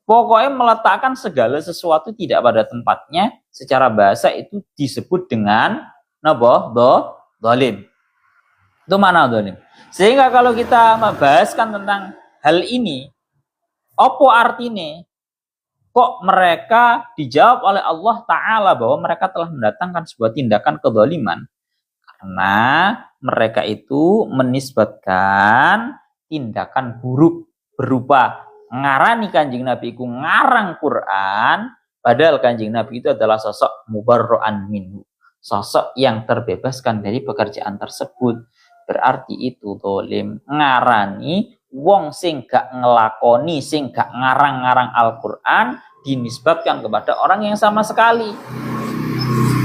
Pokoknya meletakkan segala sesuatu tidak pada tempatnya, secara bahasa itu disebut dengan napa? Zalim. Itu mana zalim? Sehingga kalau kita membahaskan tentang hal ini, apa artinya? Kok mereka dijawab oleh Allah Ta'ala bahwa mereka telah mendatangkan sebuah tindakan kezaliman? Karena mereka itu menisbatkan tindakan buruk berupa ngarani Kanjeng Nabi iku ngarang Quran, padahal Kanjeng Nabi itu adalah sosok mubarra'an minhu, sosok yang terbebaskan dari pekerjaan tersebut. Berarti itu zalim. Ngarani wong sing gak ngelakoni, sing gak ngarang-ngarang Al-Quran dinisbatkan kepada orang yang sama sekali.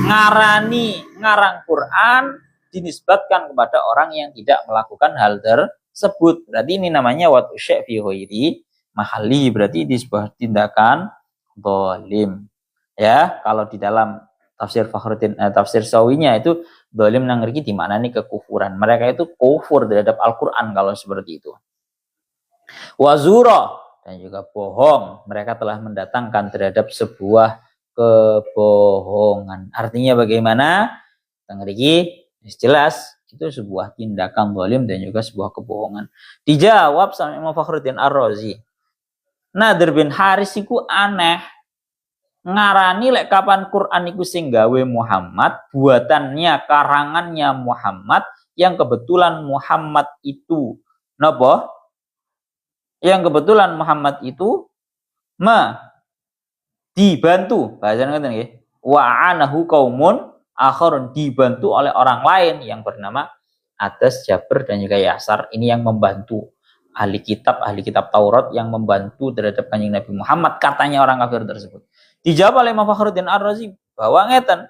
Ngarang Quran dinisbatkan kepada orang yang tidak melakukan hal tersebut. Berarti ini namanya wat'u syai' fi ghairi mahalli, berarti di sebuah tindakan zalim. Ya, kalau di dalam tafsir Fakhruddin tafsir Sawinya itu zalim nang ngriki di mana nih kekufuran. Mereka itu kufur terhadap Al-Qur'an kalau seperti itu. Wazura dan juga bohong. Mereka telah mendatangkan terhadap sebuah kebohongan. Artinya bagaimana? Nang ngriki jelas itu sebuah tindakan zalim dan juga sebuah kebohongan. Dijawab sama Imam Fakhruddin Ar-Razi. Nadhr bin Haris iku aneh. ngarani lek kapan Quran iku sing gawe Muhammad, buatannya karangannya Muhammad yang kebetulan Muhammad itu napa? Yang kebetulan Muhammad itu dibantu, bahasanya ngoten nggih. Wa anahu qaumun akharun, dibantu oleh orang lain yang bernama Adas, Jabir dan juga Yasar. Ini yang membantu ahli kitab Taurat yang membantu terhadap Kanjeng Nabi Muhammad, katanya orang kafir tersebut. Dijawab oleh Imam Fakhruddin Ar-Razi bahwa ngeten,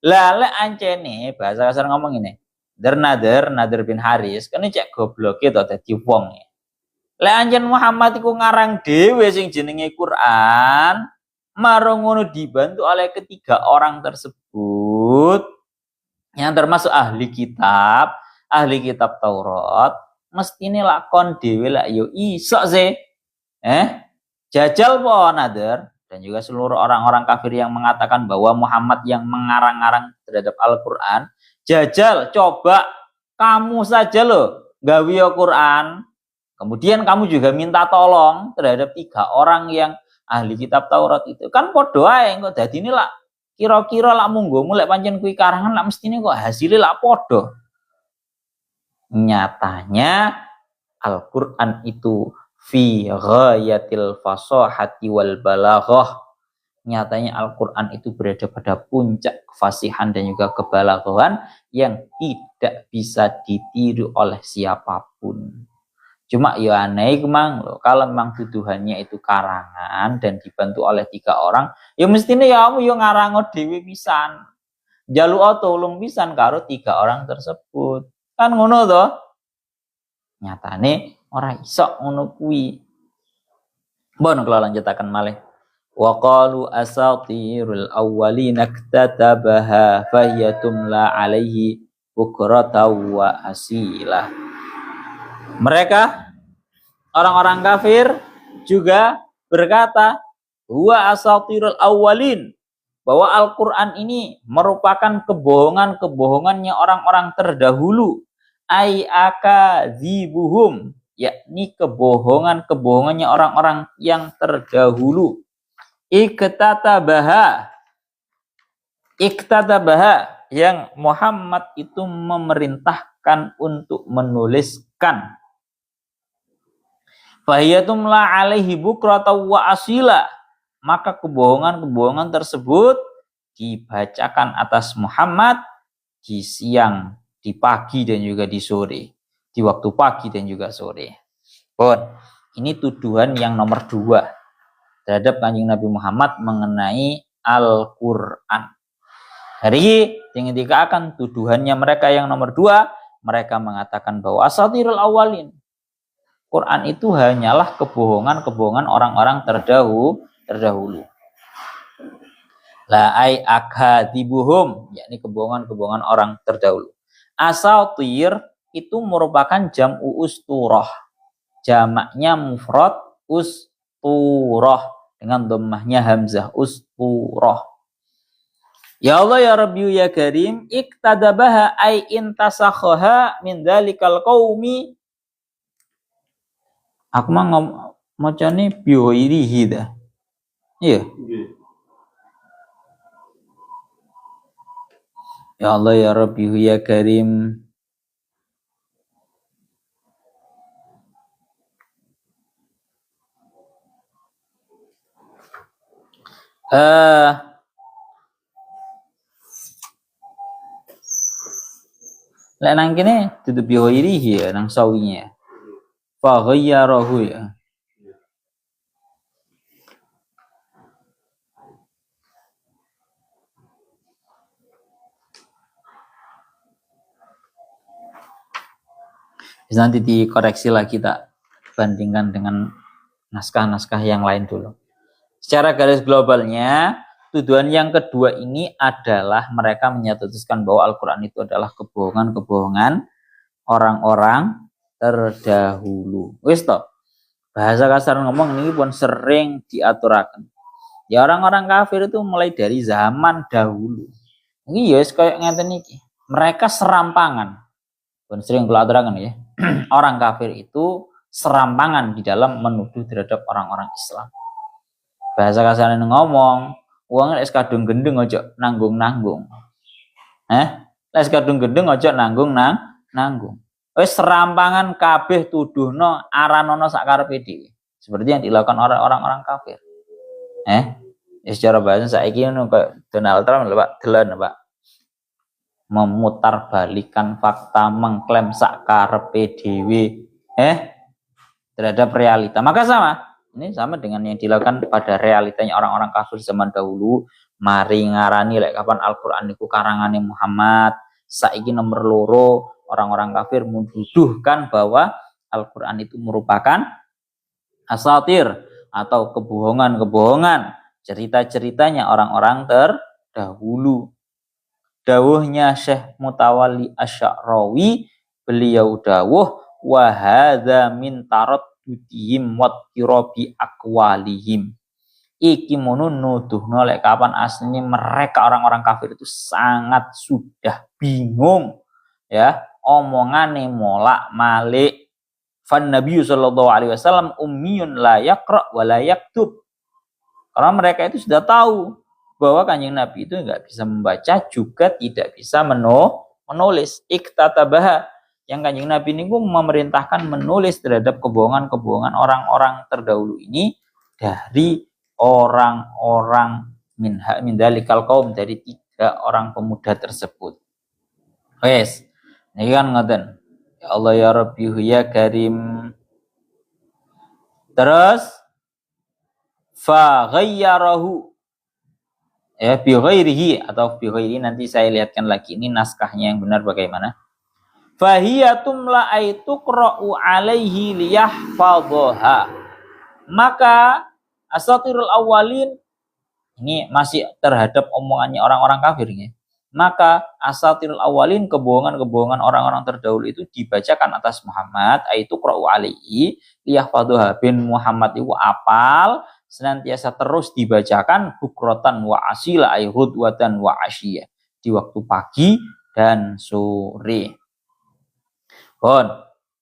lale ancene bahasa kasar ngomong ini. Nadir bin Haris kan cek goblok itu dadi wong. Lek anjen Muhammad iku ngarang dhewe sing jenenge Quran, marang ngono dibantu oleh ketiga orang tersebut yang termasuk ahli kitab Taurat, mestine lakon dhewe lak yo iso sih. Jajal po Nadir dan juga seluruh orang-orang kafir yang mengatakan bahwa Muhammad yang mengarang-arang terhadap Al-Qur'an, jajal coba kamu saja loh gawe Quran. Kemudian kamu juga minta tolong terhadap 3 orang yang ahli kitab Taurat itu. Kan podo ae kok dadine lak kira-kira lak munggomu lek pancen kuwi karangan lak mestine kok hasilnya lak podo. Nyatanya Al-Qur'an itu fi ghayatil fasahati wal balaghah. Nyatanya Al-Qur'an itu berada pada puncak kefasihan dan juga kebalaghahan yang tidak bisa ditiru oleh siapapun. Cuma ya aneh mang loh, kalau memang tuduhannya itu karangan dan dibantu oleh 3 orang, ya mestinya ya kamu yo ngarango dhewe pisan. Jaluk tolong pisan karo 3 orang tersebut. Kan ngono to? Nyatane ora iso ngono kuwi. Bon kula lanjutaken malih. Wa qalu asatirul awwalina iktatabaha fahiyatumla alaihi bukratan wa asilah. Mereka orang-orang kafir juga berkata huwa asatirul awwalin, bahwa Al-Qur'an ini merupakan kebohongan-kebohongannya orang-orang terdahulu, ai akadzibuhum, yakni kebohongan-kebohongannya orang-orang yang terdahulu. Iktatabaha yang Muhammad itu memerintahkan untuk menuliskan. Fahiyatumla alaihi bukratan wa asila, maka kebohongan-kebohongan tersebut dibacakan atas Muhammad di siang, di pagi dan juga di sore, di waktu pagi dan juga sore. Bon, ini tuduhan yang nomor 2 terhadap Kanjeng Nabi Muhammad mengenai Al-Qur'an. Hari ini akan tuduhannya mereka yang nomor 2, mereka mengatakan bahwa asatirul awalin, Quran itu hanyalah kebohongan-kebohongan orang-orang terdahulu. La ai akadzibuhum, yakni kebohongan-kebohongan orang terdahulu. Asatir itu merupakan jam'u usturah. Jamaknya mufrad usturah dengan dhammahnya hamzah, usturah. Ya Allah ya Rabbi ya Karim, iktadabaha ai intasakhaha min dzalikal qaumi. Aku mah macane bihoirihi dah. Iya. Ya Allah ya Rabbi ya Karim. Lek nang kene dudu bihoirihi ya nang sawinya. Fa ghayyarahu ya. Nanti dikoreksi lagi, tak bandingkan dengan naskah-naskah yang lain dulu. Secara garis globalnya, tuduhan yang kedua ini adalah mereka menyatakan bahwa Al-Qur'an itu adalah kebohongan-kebohongan orang-orang terdahulu. Wis to. Bahasa kasar ngomong ini pun sering diaturakan. Ya orang-orang kafir itu mulai dari zaman dahulu. Ini ya kayak ngeten iki. Mereka serampangan. Pun sering kula aturaken ya. Orang kafir itu serampangan di dalam menuduh terhadap orang-orang Islam. Bahasa kasarnya ngomong, Wong lek kadung gendeng aja nanggung-nanggung. Lek kadung gendeng aja nanggung. Wis serampangan kabeh tuduhno aranono sak karepe dhewe. Seperti yang dilakukan orang-orang kafir. Secara bahasa saiki ngono kok Donald Trump lho Pak, delan Pak. Memutarbalikkan fakta, mengklaim sak karepe dhewe terhadap realita. Maka ini sama dengan yang dilakukan pada realitanya orang-orang kafir zaman dahulu. Mari ngarani lek kapan Al-Qur'an niku karangane Muhammad. Saiki nomor loro orang-orang kafir menuduhkan bahwa Al-Qur'an itu merupakan asatir atau kebohongan-kebohongan, cerita-ceritanya orang-orang terdahulu. Dawuhnya Syekh Mutawalli Asy-Sya'rawi, beliau dawuh wa hadza min taraddudihim wa tirabi aqwalihim. Iki nuduhno lek kapan aslinya mereka orang-orang kafir itu sangat sudah bingung ya, omongane molak-malik. Fan Nabi sallallahu alaihi wasallam ummiyun la yaqra wa la yaktub. Karena mereka itu sudah tahu bahwa Kanjeng Nabi itu enggak bisa membaca juga tidak bisa menulis. Iktatabaha, yang Kanjeng Nabi ini memerintahkan menulis terhadap kebohongan-kebohongan orang-orang terdahulu ini dari orang-orang min dalikal qaum, dari 3 orang pemuda tersebut. Wes, ini kan ngoten. Ya Allah ya Rabbi ya Karim. Terus fa ghayyarahu bi ghairihi atau bi ghairi, nanti saya lihatkan lagi ini naskahnya yang benar bagaimana. Fahiyatum la aituqra'u alaihi liyahfadhaha. Maka asatirul awwalin ini masih terhadap omongannya orang-orang kafir ya. Maka asatirul awwalin, kebohongan-kebohongan orang-orang terdahulu itu dibacakan atas Muhammad, aitu qra'u alaihi liyahfadhaha, bin Muhammad itu apal senantiasa terus dibacakan bukrotan wa asila ay hudwatan wa asyiyah, di waktu pagi dan sore.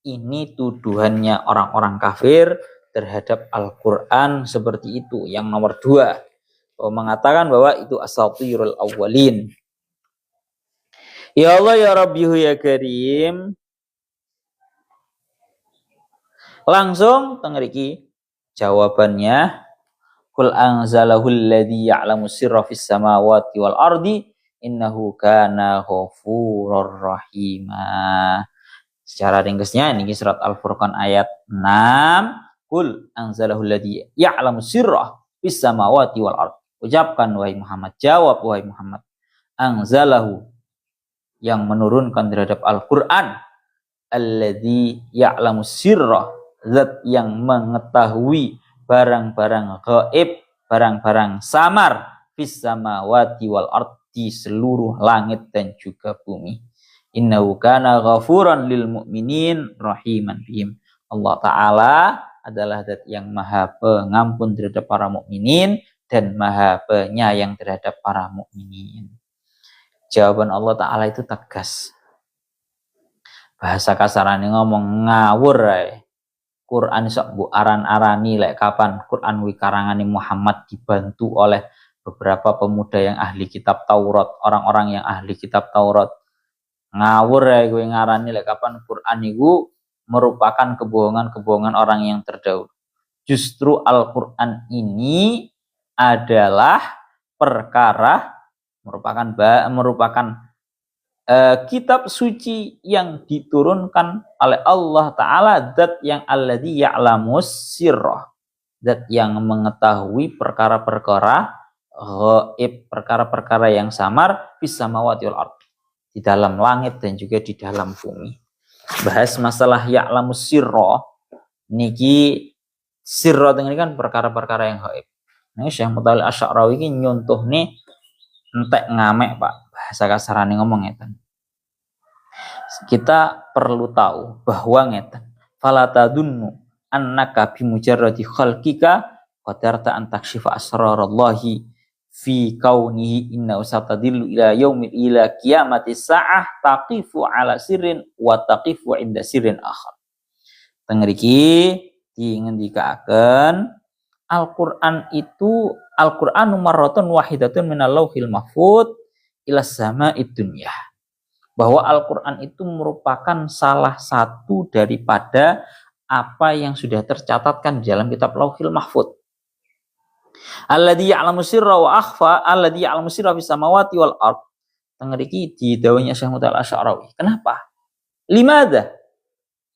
Ini tuduhannya orang-orang kafir terhadap Al-Quran seperti itu. Yang nomor 2, mengatakan bahwa itu asatirul awwalin. Ya Allah ya Rabbi ya Karim. Langsung tengriki jawabannya, Qul anzalahul ladzi ya'lamu sirra fis samawati wal ardi innahu kana ghafurur rahima. Secara ringkasnya ini surat Al-Furqan ayat 6. Qul anzalahul ladzi ya'lamu sirra fis samawati wal ardi. Ucapkan wahai Muhammad, jawab wahai Muhammad, anzalahu, yang menurunkan terhadap Al-Qur'an, alladzi ya'lamu sirra, zat yang mengetahui barang-barang gaib, barang-barang samar, fis samawati wal ardi, seluruh langit dan juga bumi. Innahu kana ghafuran lil mu'minin rahiman bihim. Allah Ta'ala adalah zat yang maha pengampun terhadap para mukminin dan maha penyayang terhadap para mukminin. Jawaban Allah Ta'ala itu tegas. Bahasa kasarannya ngomong ngawur ae. Quran sok bu aran-arani lek kapan Quran wi karangane Muhammad dibantu oleh beberapa pemuda yang ahli kitab Taurat, orang-orang yang ahli kitab Taurat. Ngawur ya gue ngarani lek kapan Quran itu merupakan kebohongan-kebohongan orang yang terdahulu. Justru Al-Quran ini adalah perkara merupakan kitab suci yang diturunkan oleh Allah Ta'ala, zat yang alladzi ya'lamus sirrah, zat yang mengetahui perkara-perkara gaib, perkara-perkara yang samar, fis samawati wal ardh, di dalam langit dan juga di dalam bumi. Bahas masalah ya'lamus sirrah niki, sirrah ini kan perkara-perkara yang gaib. Ini Syekh Mutawalli Asy-Sya'rawi ini nyontoh nih entek ngamek Pak, bahasa kasarane ngomong ngeten. Kita perlu tahu bahwa ngeten, fala tadunnu annaka bi mujarradi khalqika qadarta an takshifa asrarallahi fi kaunihi inna usatadillu ila yaumil ila qiyamati sa'ah taqifu ala sirrin wa taqifu inda sirrin akhar. Tengriki dingendikaken Al-Qur'anu marratun wahidatun minal lauhil mahfud ila sama'id dunya. Bahwa Al-Qur'an itu merupakan salah satu daripada apa yang sudah tercatatkan di dalam kitab Lauhil Mahfud. Alladzi ya'lamu sirra wa akhfa, alladzi ya'lamu sirra fis samawati wal ard. Tengeriki di dawuhnya Syekh Mutal Asy'arawi. Kenapa? Limadha?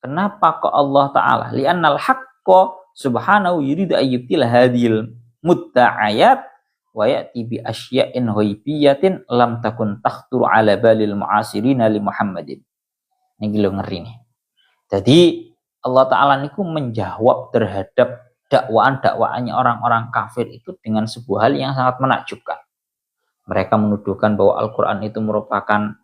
Kenapa kok Allah Ta'ala? Li'annal haqqa subhanahu yuridu ayyubtil hadhil mudda'ayat wa ya'ti bi asya'in ghaibiyatin lam takun takhtur ala balil mu'asirina li Muhammadin. Ini lo ngeri nih. Jadi Allah Ta'ala niku menjawab terhadap dakwaan-dakwaannya orang-orang kafir itu dengan sebuah hal yang sangat menakjubkan. Mereka menuduhkan bahwa Al-Quran itu merupakan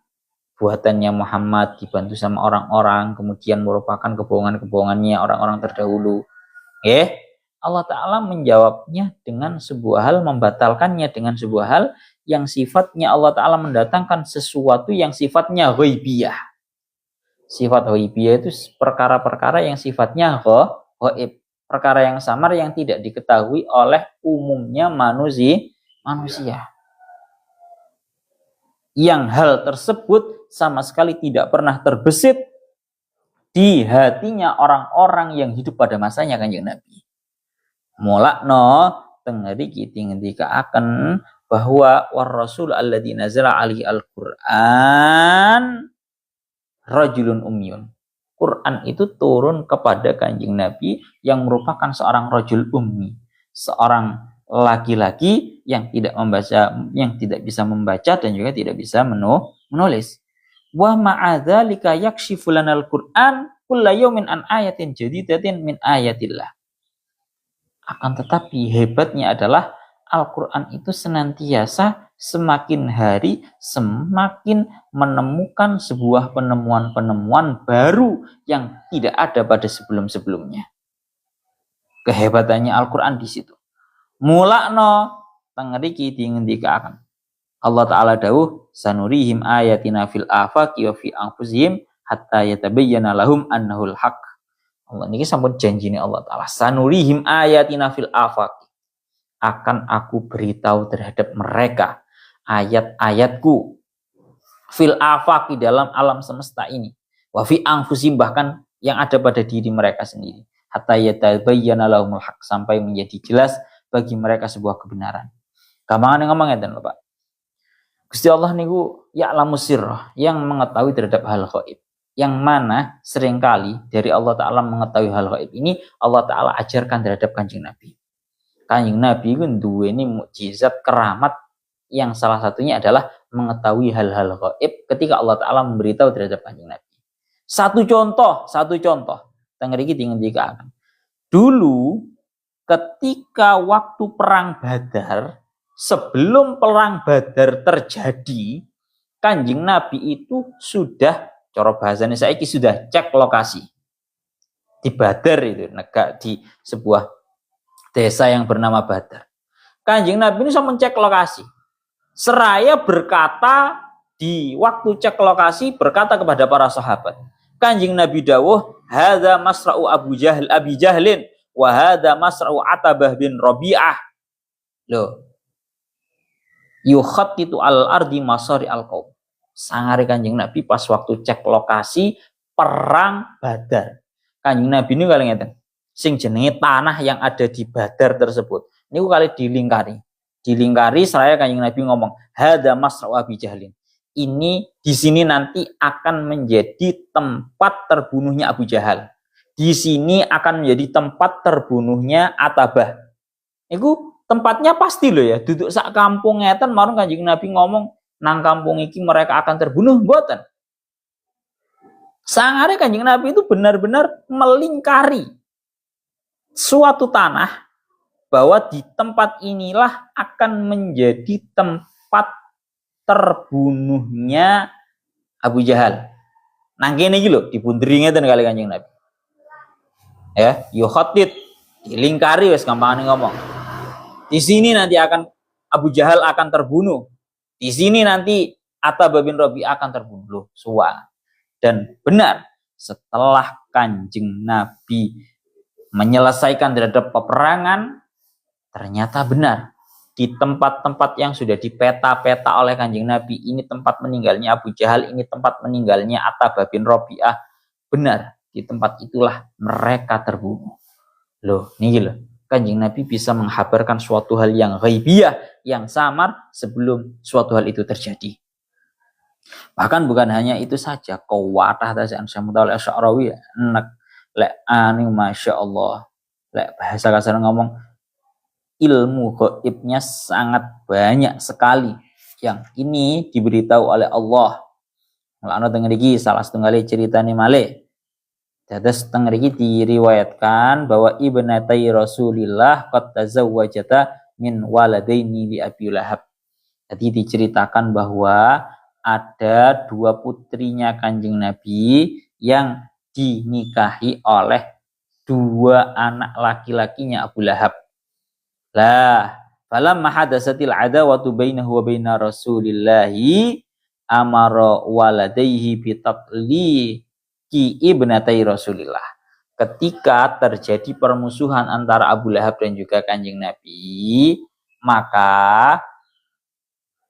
buatannya Muhammad dibantu sama orang-orang, kemudian merupakan kebohongan-kebohongannya orang-orang terdahulu. Allah Ta'ala menjawabnya dengan sebuah hal, membatalkannya dengan sebuah hal yang sifatnya Allah Ta'ala mendatangkan sesuatu yang sifatnya ghaibiyah. Sifat ghaibiyah itu perkara-perkara yang sifatnya ghaib, perkara yang samar yang tidak diketahui oleh umumnya manusia. Yang hal tersebut sama sekali tidak pernah terbesit di hatinya orang-orang yang hidup pada masanya Kanjeng Nabi. Mulakno tengeri kita ngendikaaken bahwa war rasul alladzi nazala alaihi al-Qur'an rajulun ummiyun. Quran itu turun kepada Kanjeng Nabi yang merupakan seorang rajul ummi, seorang laki-laki yang tidak membaca, yang tidak bisa membaca dan juga tidak bisa menulis. Wa ma'adzalika yakshifu lanal Qur'an kullu yawmin an ayatin jadidatin min ayatillah. Akan tetapi hebatnya adalah Al-Quran itu senantiasa semakin hari semakin menemukan sebuah penemuan-penemuan baru yang tidak ada pada sebelum-sebelumnya. Kehebatannya Al-Quran di situ. Mulakno tengeriki dingendikaken. Allah Ta'ala dawuh sanurihim ayatina fil afaqi wa fi anfusihim hatta yatabayyana lahum annahul haqq. Allah ini sampun janjine Allah Ta'ala. Sanurihim ayatina fil afaq. Akan aku beritahu terhadap mereka ayat-ayatku fil afaq, di dalam alam semesta ini. Wa fi anfusihim, bahkan yang ada pada diri mereka sendiri. Hatta yatabayyana lahumul haqq, sampai menjadi jelas bagi mereka sebuah kebenaran. Gampang ngomong ngeten lho Pak. Gusti Allah niku ya'lamu sirrah, yang mengetahui terhadap hal ghaib. Yang mana seringkali dari Allah Ta'ala mengetahui hal gaib ini Allah Ta'ala ajarkan terhadap Kanjeng Nabi. Kanjeng Nabi itu duweni mukjizat keramat yang salah satunya adalah mengetahui hal-hal gaib ketika Allah Ta'ala memberitahu terhadap Kanjeng Nabi. Satu contoh. Tengeriki dingendikaken. Dulu ketika waktu perang Badar, sebelum perang Badar terjadi, Kanjeng Nabi itu sudah, cara bahasanya saiki, sudah cek lokasi di Badar itu, di sebuah desa yang bernama Badar. Kanjeng Nabi ini bisa mencek lokasi. Seraya berkata di waktu cek lokasi, berkata kepada para sahabat, Kanjeng Nabi dawuh, hadza masra'u Abi Jahlin wa hadza masra'u Atabah bin Rabi'ah. Loh. Yukhattitu al-ardi masari al-qaum. Sangare Kanjeng Nabi pas waktu cek lokasi perang Badar. Kanjeng Nabi ini kali ngeten, sing jenenge tanah yang ada di Badar tersebut niku kali dilingkari seraya Kanjeng Nabi ngomong hadza masra'u Abi Jahlin. Ini di sini nanti akan menjadi tempat terbunuhnya Abu Jahal. Di sini akan menjadi tempat terbunuhnya Atabah. Niku tempatnya pasti loh ya, duduk sak kampung ngeten marung Kanjeng Nabi ngomong nang kampung iki mereka akan terbunuh, mboten. Sangare Kanjeng Nabi itu benar-benar melingkari suatu tanah bahwa di tempat inilah akan menjadi tempat terbunuhnya Abu Jahal. Nang kene iki lho dibunderi ngeten kali Kanjeng Nabi. Ya, yukhatit, dilingkari wis gampangane ngomong. Di sini nanti akan Abu Jahal akan terbunuh. Di sini nanti Atabah bin Rabi'ah akan terbunuh. Dan benar, setelah Kanjeng Nabi menyelesaikan terhadap peperangan, Ternyata benar. Di tempat-tempat yang sudah dipeta-peta oleh Kanjeng Nabi, ini tempat meninggalnya Abu Jahal, ini tempat meninggalnya Atabah bin Rabi'ah. Benar, di tempat itulah mereka terbunuh. Loh, nih loh. Kanjeng Nabi bisa menghabarkan suatu hal yang ghaibiyah, yang samar sebelum suatu hal itu terjadi. Bahkan bukan hanya itu saja, qawatah tasyan samutawal asy'arawi enak lek masya Allah. Lek bahasa kasar ngomong, ilmu gaibnya sangat banyak sekali yang ini diberitahu oleh Allah. Mulane teng mriki salah setunggal ceritane malih. Dados teng mriki diriwayatkan bahwa ibnatai Rasulillah qad tazawwajata min waladaini li Abi Lahab. Jadi diceritakan bahwa ada dua putrinya Kanjeng Nabi yang dinikahi oleh dua anak laki-lakinya Abu Lahab. Lah, falamma hadatsatil adawatu bainahu wa baina Rasulillahi amara waladaihi bitaqli ki ibnatai Rasulillah. Ketika terjadi permusuhan antara Abu Lahab dan juga Kanjeng Nabi, maka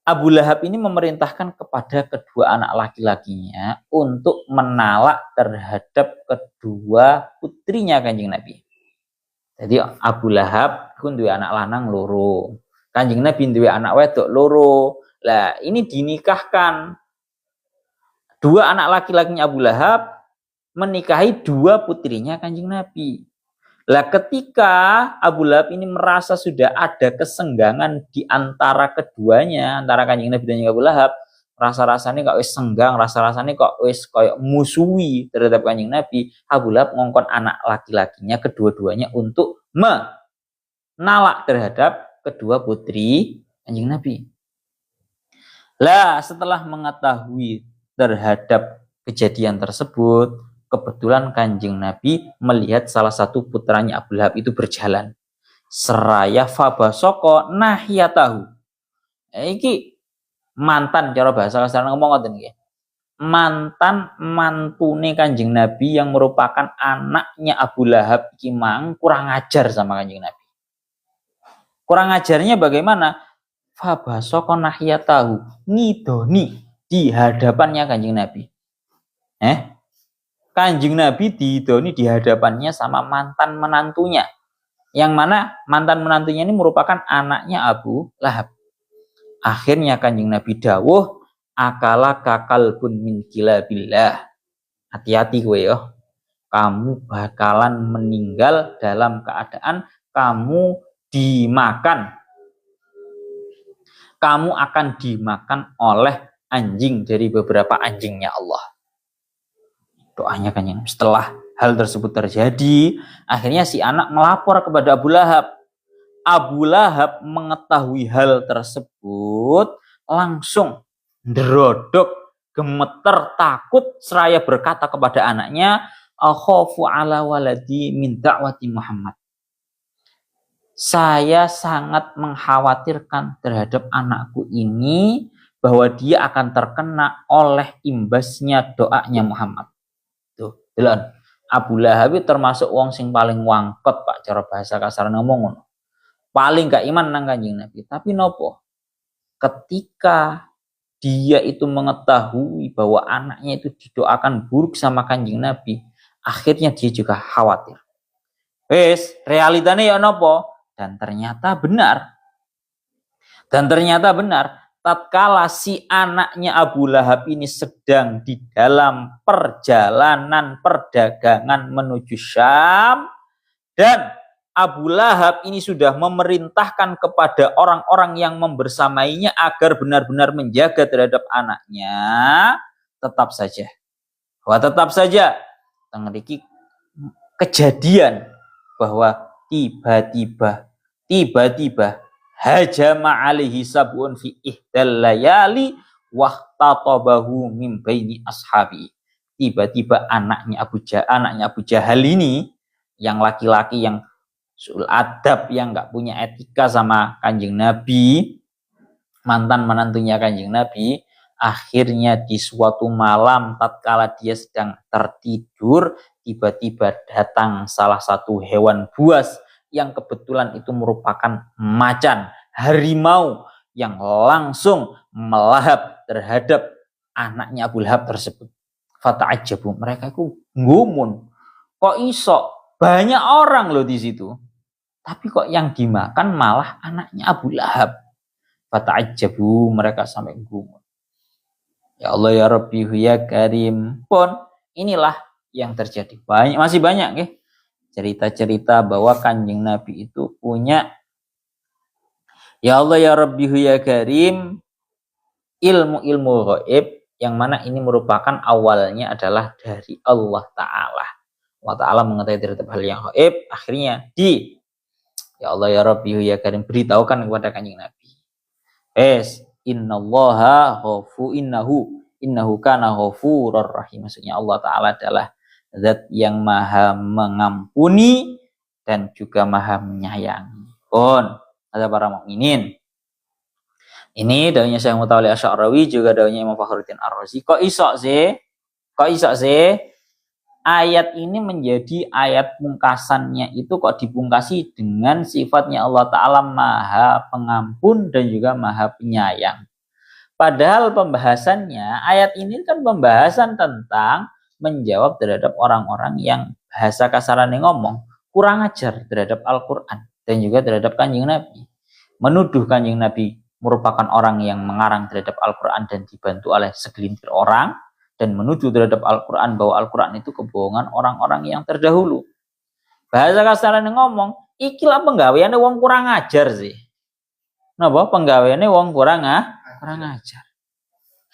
Abu Lahab ini memerintahkan kepada kedua anak laki-lakinya untuk menalak terhadap kedua putrinya Kanjeng Nabi. Jadi Abu Lahab pun duwe anak lanang loro. Kanjeng Nabi duwe anak wedok loro. Lah, ini dinikahkan. Dua anak laki-lakinya Abu Lahab menikahi dua putrinya Kanjeng Nabi. Lah, ketika Abu Lahab ini merasa sudah ada kesenggangan di antara keduanya, antara Kanjeng Nabi dan Abu Lahab, rasa-rasanya kok wis senggang, rasa-rasanya kok wis koyo musuhi terhadap Kanjeng Nabi, Abu Lahab ngongkon anak laki-lakinya kedua-duanya untuk menalak terhadap kedua putri Kanjeng Nabi. Lah, setelah mengetahui terhadap kejadian tersebut, kebetulan Kanjeng Nabi melihat salah satu putranya Abu Lahab itu berjalan. Seraya fabasoko nahiyatahu. Iki mantan, cara bahasa kasar ngomong ngoten nggih. Mantan mantune Kanjeng Nabi yang merupakan anaknya Abu Lahab iki mang kurang ajar sama Kanjeng Nabi. Kurang ajarnya bagaimana? Fabasoko nahiyatahu, ngidoni di hadapannya Kanjeng Nabi. Kanjeng Nabi didoni di hadapannya sama mantan menantunya. Yang mana mantan menantunya ini merupakan anaknya Abu Lahab. Akhirnya Kanjeng Nabi dawuh, akala kakal pun min kilabillah. Hati-hati kowe yo. Kamu bakalan meninggal dalam keadaan kamu dimakan. Kamu akan dimakan oleh anjing dari beberapa anjingnya Allah. Doanya Kanjeng Nabi. Setelah hal tersebut terjadi, akhirnya si anak melapor kepada Abu Lahab. Abu Lahab mengetahui hal tersebut, langsung ndrodok, gemeter, takut, seraya berkata kepada anaknya, akhafu ala waladi min da'wati Muhammad. Saya sangat mengkhawatirkan terhadap anakku ini bahwa dia akan terkena oleh imbasnya doanya Muhammad. Tuh, delon. Abu Lahab termasuk wong sing paling wangkot, Pak, cara bahasa kasar ngomong ngono. Paling gak iman nang Kanjeng Nabi. Tapi nopo? Ketika dia itu mengetahui bahwa anaknya itu didoakan buruk sama Kanjeng Nabi, akhirnya dia juga khawatir. Wes, realitanya ya nopo? Dan ternyata benar. Tatkala si anaknya Abu Lahab ini sedang di dalam perjalanan perdagangan menuju Syam, dan Abu Lahab ini sudah memerintahkan kepada orang-orang yang membersamainya agar benar-benar menjaga terhadap anaknya, tetap saja tengriki kejadian bahwa tiba-tiba hajama alaihi sab'un fi ihdal layali wahtatabahu min baini ashabi. Tiba-tiba anaknya Abu Jahal ini, yang laki-laki yang sul adab, yang enggak punya etika sama Kanjeng Nabi, mantan menantunya Kanjeng Nabi, akhirnya di suatu malam tatkala dia sedang tertidur, tiba-tiba datang salah satu hewan buas yang kebetulan itu merupakan macan, harimau yang langsung melahap terhadap anaknya Abu Lahab tersebut. Fata'ajabu, mereka itu ngumun. Kok iso? Banyak orang loh di situ. Tapi kok yang dimakan malah anaknya Abu Lahab. Fata'ajabu, mereka sampai ngumun. Ya Allah ya Rabbi ya Karim. Pun inilah yang terjadi. Masih banyak ya cerita-cerita bahwa Kanjeng Nabi itu punya, ya Allah ya Rabbi ya Karim, ilmu-ilmu gaib yang mana ini merupakan awalnya adalah dari Allah Ta'ala. Allah Ta'ala mengetahui terhadap hal yang gaib, akhirnya ya Allah ya Rabbi ya Karim, beritahukan kepada Kanjeng Nabi. Innahu kana ghafurur rahim. Maksudnya Allah Ta'ala adalah zat yang maha mengampuni dan juga maha menyayangi. Ada para mukminin. Ini daunnya Syekh Mutawalli Asy'arawi, juga daunnya Imam Fakhruddin Ar-Razi. Kok iso sih ayat ini menjadi ayat pungkasannya itu kok dipungkasi dengan sifatnya Allah Ta'ala maha pengampun dan juga maha penyayang. Padahal pembahasannya ayat ini kan pembahasan tentang menjawab terhadap orang-orang yang bahasa kasarannya ngomong kurang ajar terhadap Al-Quran dan juga terhadap Kanjeng Nabi. Menuduh Kanjeng Nabi merupakan orang yang mengarang terhadap Al-Quran dan dibantu oleh segelintir orang, dan menuduh terhadap Al-Quran bahwa Al-Quran itu kebohongan orang-orang yang terdahulu. Bahasa kasarannya ngomong, ikilah penggaweannya wong kurang ajar sih. Napa penggaweannya wong kurang ajar.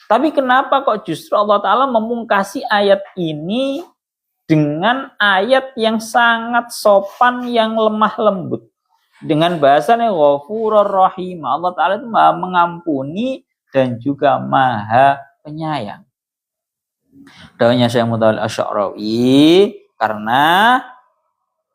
Tapi kenapa kok justru Allah Ta'ala memungkasi ayat ini dengan ayat yang sangat sopan, yang lemah lembut. Dengan bahasanya Ghafurur Rahim. Allah Ta'ala itu maha mengampuni dan juga maha penyayang. Daunnya Syekh Mutawalli Asy'arawi, karena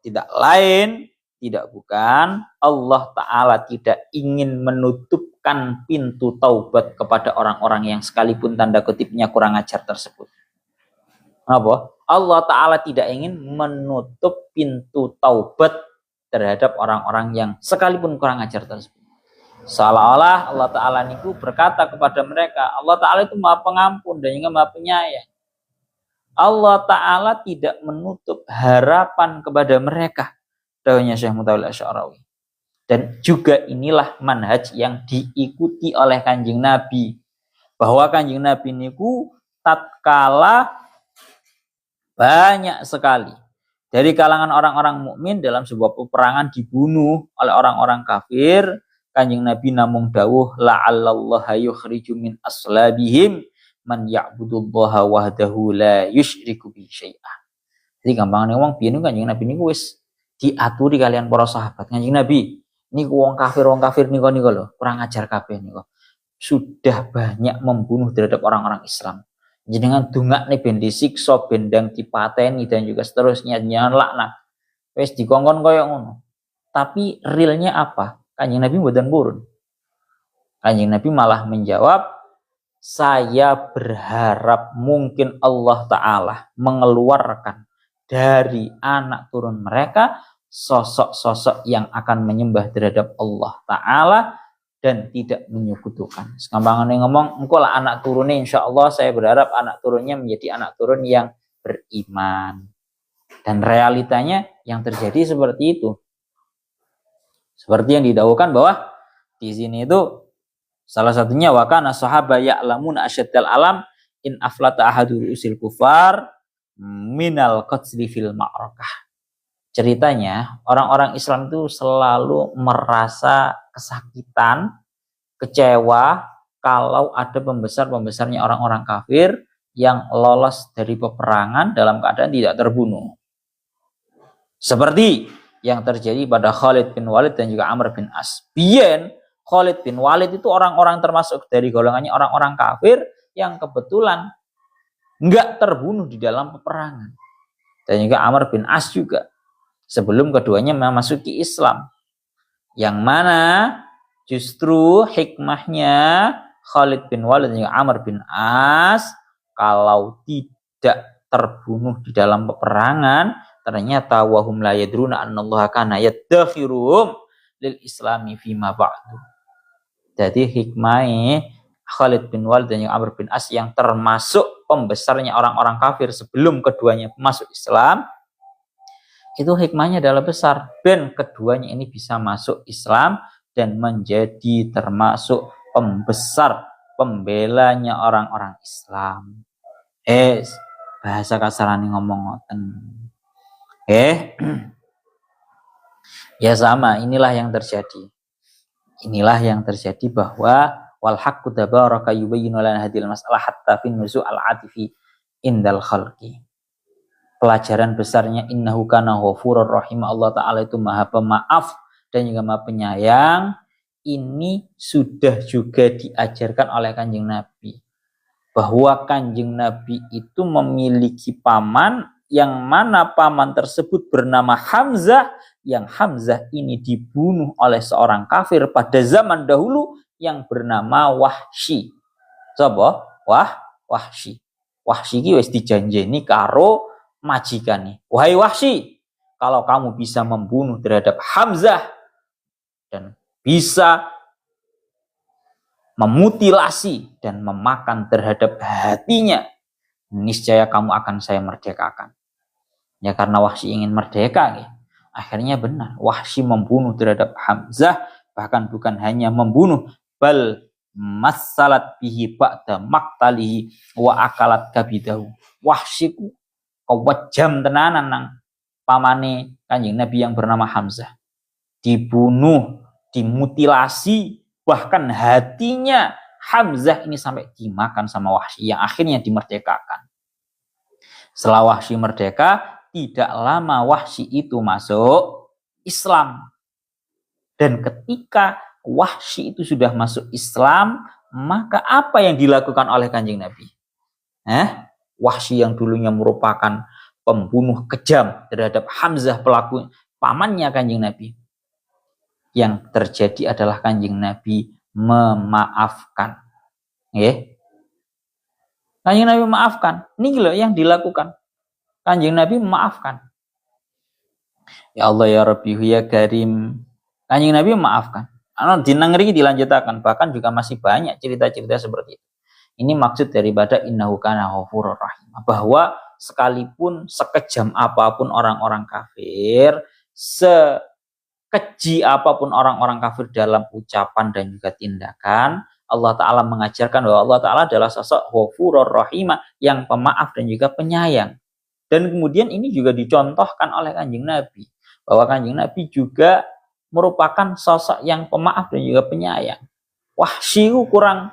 tidak lain, tidak bukan, Allah Ta'ala tidak ingin menutupkan pintu taubat kepada orang-orang yang sekalipun tanda kutipnya kurang ajar tersebut. Apa? Allah Ta'ala tidak ingin menutup pintu taubat terhadap orang-orang yang sekalipun kurang ajar tersebut. Seolah-olah Allah Ta'ala niku berkata kepada mereka, Allah Ta'ala itu maha pengampun dan juga maha penyayang. Allah Ta'ala tidak menutup harapan kepada mereka. Daunnya Syekh Mutawalli Asy'arawi. Dan juga inilah manhaj yang diikuti oleh Kanjeng Nabi. Bahwa Kanjeng Nabi niku tatkala banyak sekali dari kalangan orang-orang mukmin dalam sebuah peperangan dibunuh oleh orang-orang kafir, Kanjeng Nabi namung dawuh la'allallaha yukhriju min aslabihim man ya'budullaha wahdahu la yusyriku bi syai'ah. Jadi gampangane wong biyen Kanjeng Nabi niku wis diaturi kalian para sahabat. Kanjeng Nabi niku wong kafir niku lho, kurang ajar kabeh niku. Sudah banyak membunuh terhadap orang-orang Islam. Jenengan dungakne ben disiksa, ben ndang dipateni dan juga seterusnya, jangan laknat. Wis dikongkon koyo ngono. Tapi realnya apa? Kanjeng Nabi mboten purun. Kanjeng Nabi malah menjawab, saya berharap mungkin Allah Ta'ala mengeluarkan dari anak turun mereka sosok-sosok yang akan menyembah terhadap Allah Ta'ala dan tidak menyekutukan. Sekambangannya ngomong, engkau lah anak turunnya, insya Allah saya berharap anak turunnya menjadi anak turun yang beriman. Dan realitanya yang terjadi seperti itu. Seperti yang didahulukan bahwa di sini itu salah satunya wa kana sahaba ya'lamuna asyaddal alam in aflata ahadu usil kufar minal qatli fil ma'rakah. Ceritanya orang-orang Islam itu selalu merasa kesakitan, kecewa kalau ada pembesar-pembesarnya orang-orang kafir yang lolos dari peperangan dalam keadaan tidak terbunuh. Seperti yang terjadi pada Khalid bin Walid dan juga Amr bin As. Biyen Khalid bin Walid itu orang-orang termasuk dari golongannya orang-orang kafir yang kebetulan enggak terbunuh di dalam peperangan. Dan juga Amr bin As juga. Sebelum keduanya memasuki Islam. Yang mana justru hikmahnya Khalid bin Walid dan juga Amr bin As kalau tidak terbunuh di dalam peperangan, ternyata wahum la yadruna annallaha kana yadakhiruhum lil islami fima ba'du. Jadi hikmahnya Khalid bin Walid dan Amr bin As yang termasuk pembesarnya orang-orang kafir sebelum keduanya masuk Islam, itu hikmahnya adalah besar. Dan keduanya ini bisa masuk Islam dan menjadi termasuk pembesar pembelanya orang-orang Islam. Bahasa kasarane ngomong ngoten. Ya sama, inilah yang terjadi. Inilah yang terjadi bahwa wal haqqu tabaraka yubayyinu lana hadhil mas'alah hatta fi nuzu' al-atifi indal khalqi. Pelajaran besarnya innahu kana ghafurur rahim, Allah taala itu Maha Pemaaf dan juga Maha Penyayang. Ini sudah juga diajarkan oleh Kanjeng Nabi, bahwa Kanjeng Nabi itu memiliki paman yang mana paman tersebut bernama Hamzah, yang Hamzah ini dibunuh oleh seorang kafir pada zaman dahulu yang bernama Wahsy. Coba Wahsy. Wahsy iki wis dijanjeni karo majikane. Wahai Wahsy, kalau kamu bisa membunuh terhadap Hamzah dan bisa memutilasi dan memakan terhadap hatinya, niscaya kamu akan saya merdekakan. Ya karena Wahsy ingin merdeka, ya. Akhirnya benar, Wahsy membunuh terhadap Hamzah, bahkan bukan hanya membunuh, bal masalat bihi ba'da maktalihi wa akalat kabidahu. Wahsy ku kewajam tenanan nang pamane Kanjeng Nabi yang bernama Hamzah. Dibunuh, dimutilasi, bahkan hatinya Hamzah ini sampai dimakan sama Wahsy yang akhirnya dimerdekakan. Setelah Wahsy merdeka, tidak lama Wahsy itu masuk Islam. Dan ketika Wahsy itu sudah masuk Islam, maka apa yang dilakukan oleh Kanjeng Nabi? Wahsy yang dulunya merupakan pembunuh kejam terhadap Hamzah, pelaku pamannya Kanjeng Nabi. Yang terjadi adalah Kanjeng Nabi memaafkan. Kanjeng Nabi memaafkan. Ini loh yang dilakukan. Kanjeng Nabi memaafkan. Ya Allah ya Rabbi ya Karim. Kanjeng Nabi memaafkan. Dina ngeri dilanjutkan, bahkan juga masih banyak cerita-cerita seperti itu. Ini maksud daripada innahu kana ghafurur rahim, bahwa sekalipun sekejam apapun orang-orang kafir, sekeji apapun orang-orang kafir dalam ucapan dan juga tindakan, Allah Ta'ala mengajarkan bahwa Allah Ta'ala adalah sosok ghafurur rahim, yang pemaaf dan juga penyayang. Dan kemudian ini juga dicontohkan oleh Kanjeng Nabi, bahwa Kanjeng Nabi juga merupakan sosok yang pemaaf dan juga penyayang. Wahsy kurang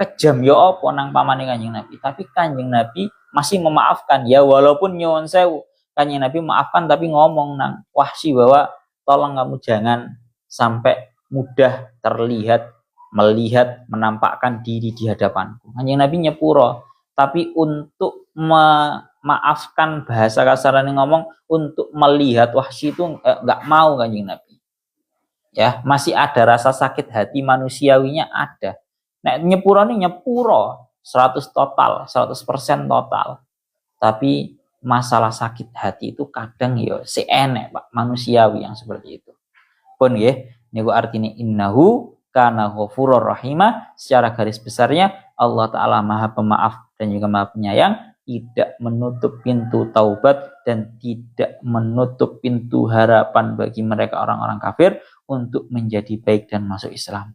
kejam ya apa nang pamane Kanjeng Nabi, tapi Kanjeng Nabi masih memaafkan, ya walaupun nyuwun sewu. Kanjeng Nabi maafkan tapi ngomong nang Wahsy bahwa tolong kamu jangan sampai mudah terlihat, melihat, menampakkan diri di hadapanku. Kanjeng Nabi nyepuro, tapi untuk memaafkan, bahasa kasarnya ngomong, untuk melihat Wahsy itu enggak mau Kanjeng Nabi. Ya, masih ada rasa sakit hati manusiawinya ada. Nek nyepuro 100 total, 100% total. Tapi masalah sakit hati itu kadang ya si enek Pak, manusiawi yang seperti itu. Pun nggih, niku artinya innahu kana ghafurur rahimah, secara garis besarnya Allah Ta'ala Maha Pemaaf dan juga Maha Penyayang, tidak menutup pintu taubat dan tidak menutup pintu harapan bagi mereka orang-orang kafir untuk menjadi baik dan masuk Islam.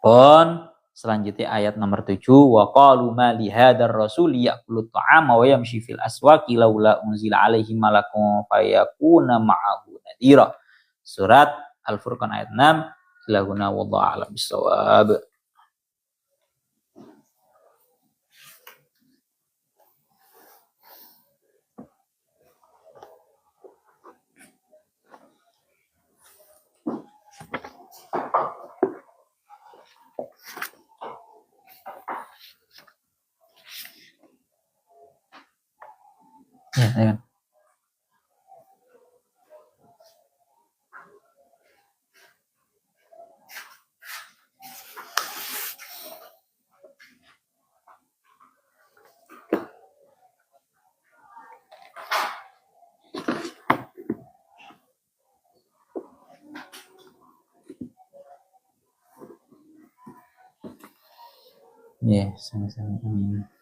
Pun selanjutnya ayat nomor 7, wa qalu ma li hadzal rasul ya'kulu ta'ama wa yamshi fil aswaqi laula unzila alaihi malakun fayakuna ma'ahu nadhira. Surat Al-Furqan ayat 6. Lahuna wallahu a'lam bissawab. Ya, Nggih, sami-sami. Amin.